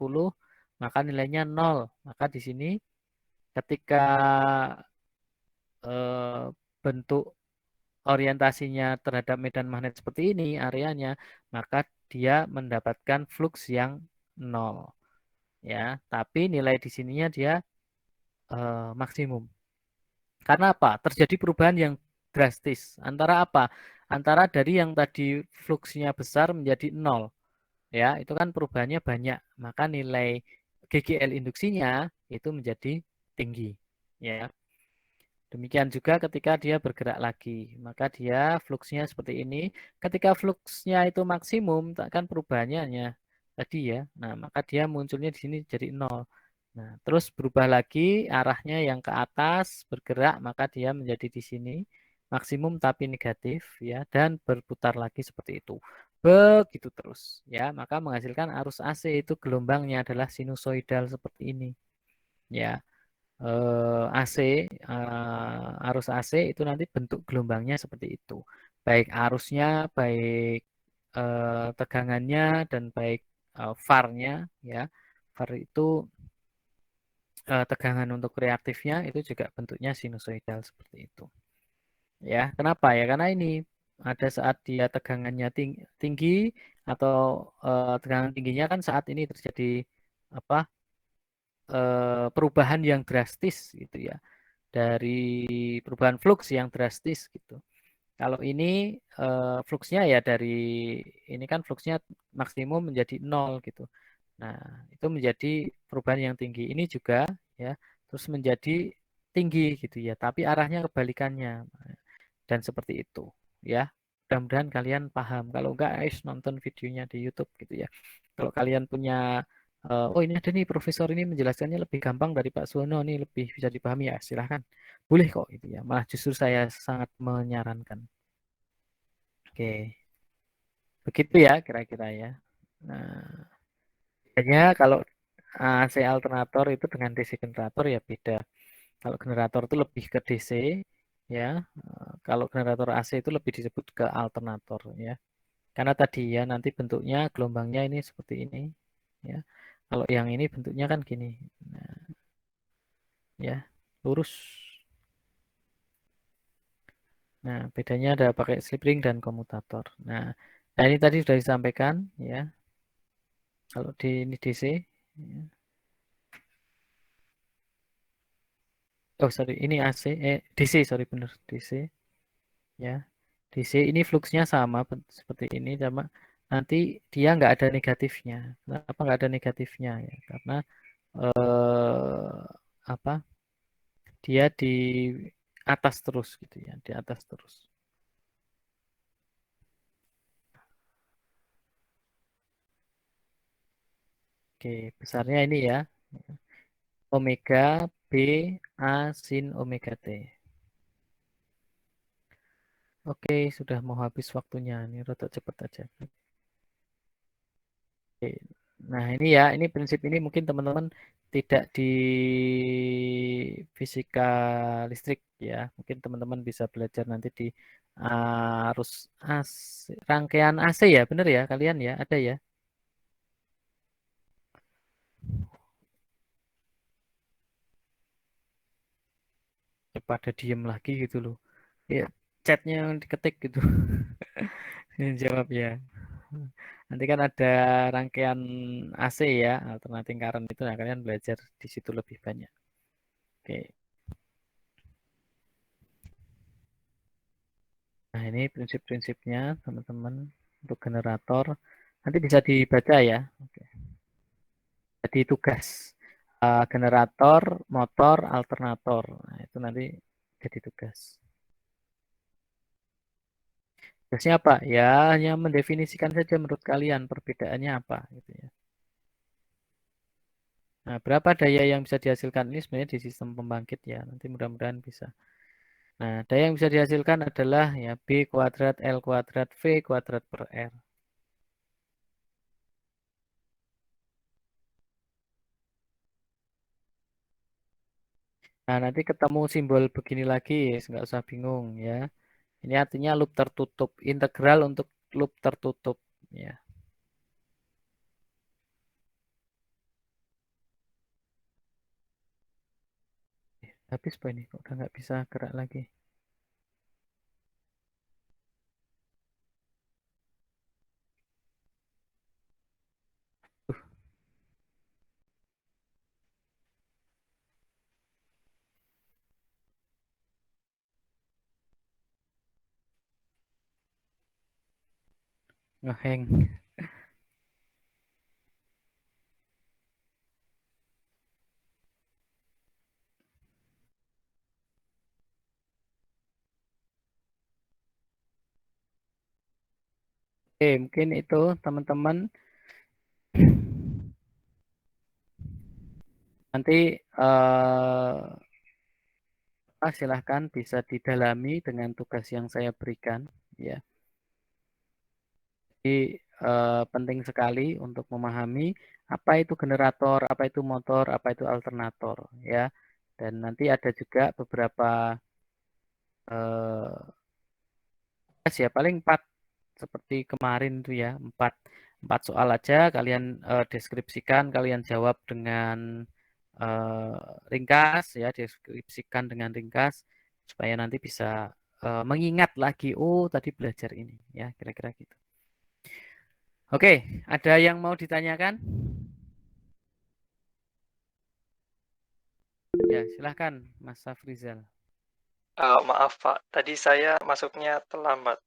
maka nilainya 0. Maka di sini ketika bentuk orientasinya terhadap medan magnet seperti ini areanya, maka dia mendapatkan flux yang 0 ya, tapi nilai di sininya dia maksimum. Karena apa? Terjadi perubahan yang drastis. Antara apa? Antara dari yang tadi fluxnya besar menjadi 0 ya, itu kan perubahannya banyak, maka nilai GGL induksinya itu menjadi tinggi ya. Demikian juga ketika dia bergerak lagi, maka dia fluxnya seperti ini. Ketika fluxnya itu maksimum, kan perubahannya hanya tadi ya. Nah, maka dia munculnya di sini jadi 0. Nah, terus berubah lagi arahnya yang ke atas, bergerak, maka dia menjadi di sini maksimum tapi negatif ya, dan berputar lagi seperti itu. Begitu terus ya, maka menghasilkan arus AC itu gelombangnya adalah sinusoidal seperti ini. Ya. AC arus AC itu nanti bentuk gelombangnya seperti itu, baik arusnya, baik tegangannya, dan baik VAR-nya ya. VAR itu tegangan untuk reaktifnya itu juga bentuknya sinusoidal seperti itu ya. Kenapa ya? Karena ini ada saat dia tegangannya tinggi atau tegangan tingginya kan saat ini terjadi apa perubahan yang drastis gitu ya, dari perubahan flux yang drastis gitu. Kalau ini fluxnya ya dari ini kan fluxnya maksimum menjadi 0 gitu. Nah, itu menjadi perubahan yang tinggi. Ini juga ya terus menjadi tinggi gitu ya, tapi arahnya kebalikannya. Dan seperti itu ya. Mudah-mudahan kalian paham. Kalau enggak, nonton videonya di YouTube gitu ya. Kalau kalian punya oh ini ada nih profesor ini menjelaskannya lebih gampang dari Pak Suwono, nih lebih bisa dipahami ya, silahkan. Boleh kok itu ya. Malah justru saya sangat menyarankan. Oke. Begitu ya kira-kira ya. Nah, kayaknya kalau AC alternator itu dengan DC generator ya beda. Kalau generator itu lebih ke DC, ya. Kalau generator AC itu lebih disebut ke alternator, ya. Karena tadi ya nanti bentuknya gelombangnya ini seperti ini, ya. Kalau yang ini bentuknya kan gini, nah, ya lurus. Nah, bedanya ada pakai slip ring dan komutator. Nah, ini tadi sudah disampaikan, ya. Kalau di ini DC, ya. Oh sorry, ini AC, DC, sorry benar DC, ya. DC ini fluxnya sama seperti ini, sama nanti dia nggak ada negatifnya. Kenapa nggak ada negatifnya ya? Karena apa? Dia di atas terus gitu ya, di atas terus. Oke, besarnya ini ya. Omega B A sin omega T. Oke, sudah mau habis waktunya. Ini rada cepat aja. Oke. Nah, ini ya, ini prinsip ini mungkin teman-teman tidak di fisika listrik ya. Mungkin teman-teman bisa belajar nanti di arus AC, rangkaian AC ya, benar ya kalian ya, ada ya. Pada diem lagi gitu loh. Ya, chatnya yang diketik gitu. Jawab ya. Nanti kan ada rangkaian AC ya, alternating current itu, nah kalian belajar di situ lebih banyak. Oke. Nah, ini prinsip-prinsipnya teman-teman untuk generator. Nanti bisa dibaca ya. Oke. Jadi tugas generator, motor, alternator. Nah, itu nanti jadi tugas. Tugasnya apa? Ya, hanya mendefinisikan saja menurut kalian perbedaannya apa gitu ya. Nah, berapa daya yang bisa dihasilkan ini sebenarnya di sistem pembangkit ya. Nanti mudah-mudahan bisa. Nah, daya yang bisa dihasilkan adalah ya B kuadrat L kuadrat V kuadrat per R. Nah, nanti ketemu simbol begini lagi, nggak usah bingung ya. Ini artinya loop tertutup, integral untuk loop tertutup ya. Habis apa ini? Kok udah nggak bisa gerak lagi? Ngeheng. Oke, mungkin itu teman-teman. Nanti silahkan bisa didalami dengan tugas yang saya berikan ya. Jadi penting sekali untuk memahami apa itu generator, apa itu motor, apa itu alternator ya. Dan nanti ada juga beberapa ya paling 4 seperti kemarin itu ya, 4 soal aja kalian deskripsikan, kalian jawab dengan ringkas ya, deskripsikan dengan ringkas supaya nanti bisa mengingat lagi, oh tadi belajar ini ya, kira-kira gitu. Oke, ada yang mau ditanyakan? Ya, silahkan Mas Safrizal. Maaf Pak, tadi saya masuknya terlambat.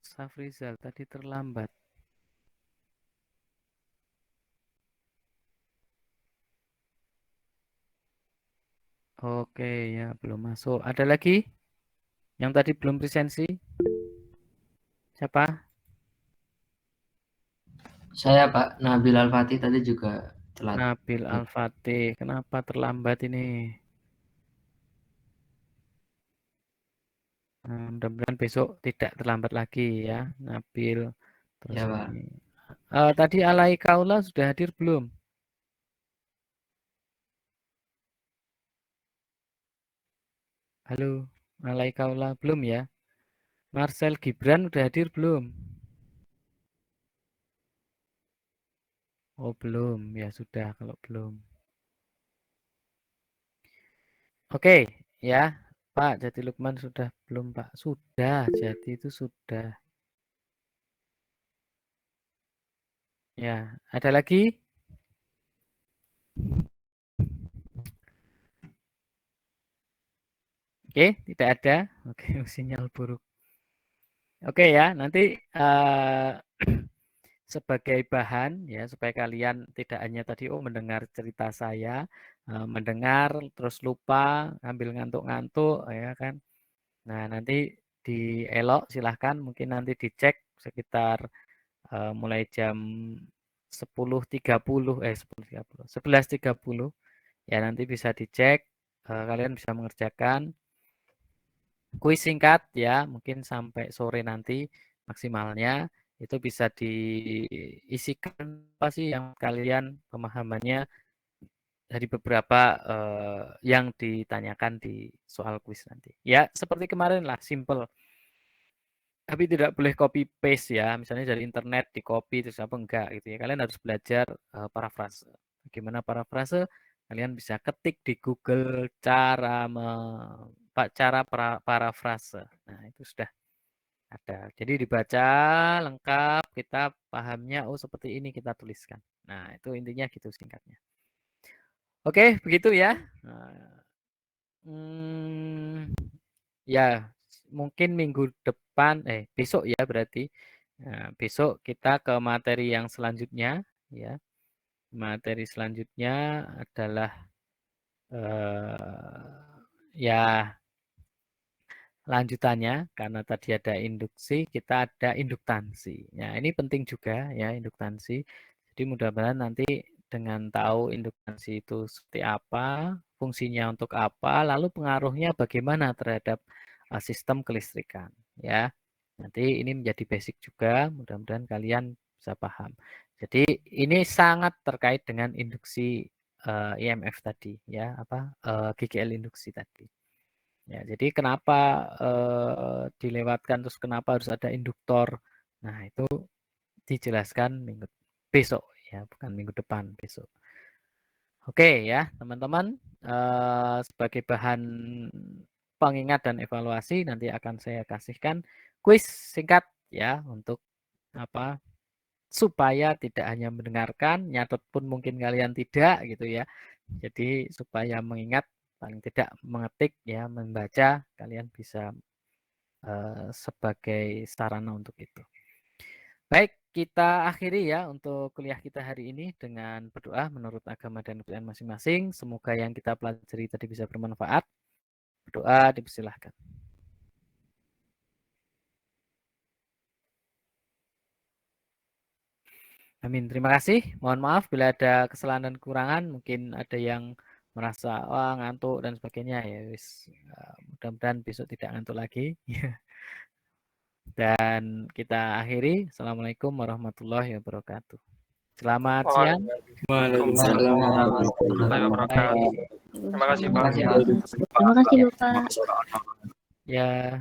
Safrizal tadi terlambat. Oke ya, belum masuk. Ada lagi yang tadi belum presensi? Siapa? Saya Pak Nabil Al-Fatih tadi juga telat. Nabil Al-Fatih. Kenapa terlambat ini? Nah, mudah-mudahan besok tidak terlambat lagi ya, Nabil. Terus Ya, Pak. ini. Tadi Alai Kaula sudah hadir belum? Halo, Alaikaula belum ya? Marcel Gibran udah hadir belum? Oh belum, ya sudah kalau belum. Oke, ya Pak Jati Lukman sudah belum Pak? Sudah, jadi itu sudah. Ya, ada lagi? Oke, tidak ada. Oke, sinyal buruk. Oke ya, nanti sebagai bahan ya supaya kalian tidak hanya tadi mendengar cerita saya, mendengar terus lupa, ambil ngantuk-ngantuk ya kan. Nah, nanti dielok silahkan mungkin nanti dicek sekitar mulai jam 10.30 11.30 ya nanti bisa dicek, kalian bisa mengerjakan kuis singkat ya mungkin sampai sore nanti maksimalnya itu bisa diisikan apa sih yang kalian pemahamannya dari beberapa yang ditanyakan di soal kuis nanti ya seperti kemarin lah simple. Tapi tidak boleh copy paste ya, misalnya dari internet di copy terus apa enggak gitu ya. Kalian harus belajar parafrase. Bagaimana parafrase? Kalian bisa ketik di Google cara parafrase. Nah, itu sudah ada. Jadi dibaca lengkap, kita pahamnya oh seperti ini kita tuliskan. Nah, itu intinya gitu singkatnya. Oke, begitu ya. Ya, mungkin minggu depan, besok ya berarti. Nah, besok kita ke materi yang selanjutnya, ya. Materi selanjutnya adalah ya lanjutannya karena tadi ada induksi, kita ada induktansi. Ya, ini penting juga ya induktansi. Jadi mudah-mudahan nanti dengan tahu induktansi itu seperti apa, fungsinya untuk apa, lalu pengaruhnya bagaimana terhadap sistem kelistrikan ya. Nanti ini menjadi basic juga, mudah-mudahan kalian bisa paham. Jadi ini sangat terkait dengan induksi IMF tadi ya, GGL induksi tadi. Ya, jadi kenapa dilewatkan terus kenapa harus ada induktor? Nah, itu dijelaskan minggu besok ya, bukan minggu depan, besok. Oke ya, teman-teman, sebagai bahan pengingat dan evaluasi nanti akan saya kasihkan kuis singkat ya untuk apa? Supaya tidak hanya mendengarkan, nyatet pun mungkin kalian tidak gitu ya. Jadi supaya mengingat paling tidak mengetik ya, membaca kalian bisa sebagai sarana untuk itu. Baik, kita akhiri ya untuk kuliah kita hari ini dengan berdoa menurut agama dan kepercayaan masing-masing. Semoga yang kita pelajari tadi bisa bermanfaat. Berdoa dipersilahkan. Amin. Terima kasih. Mohon maaf bila ada kesalahan dan kekurangan. Mungkin ada yang merasa ngantuk dan sebagainya ya. Mudah-mudahan besok tidak ngantuk lagi. Dan kita akhiri. Assalamualaikum warahmatullahi wabarakatuh. Selamat siang. Waalaikumsalam warahmatullahi wabarakatuh. Terima kasih Pak. Terima kasih Bapak. Ya.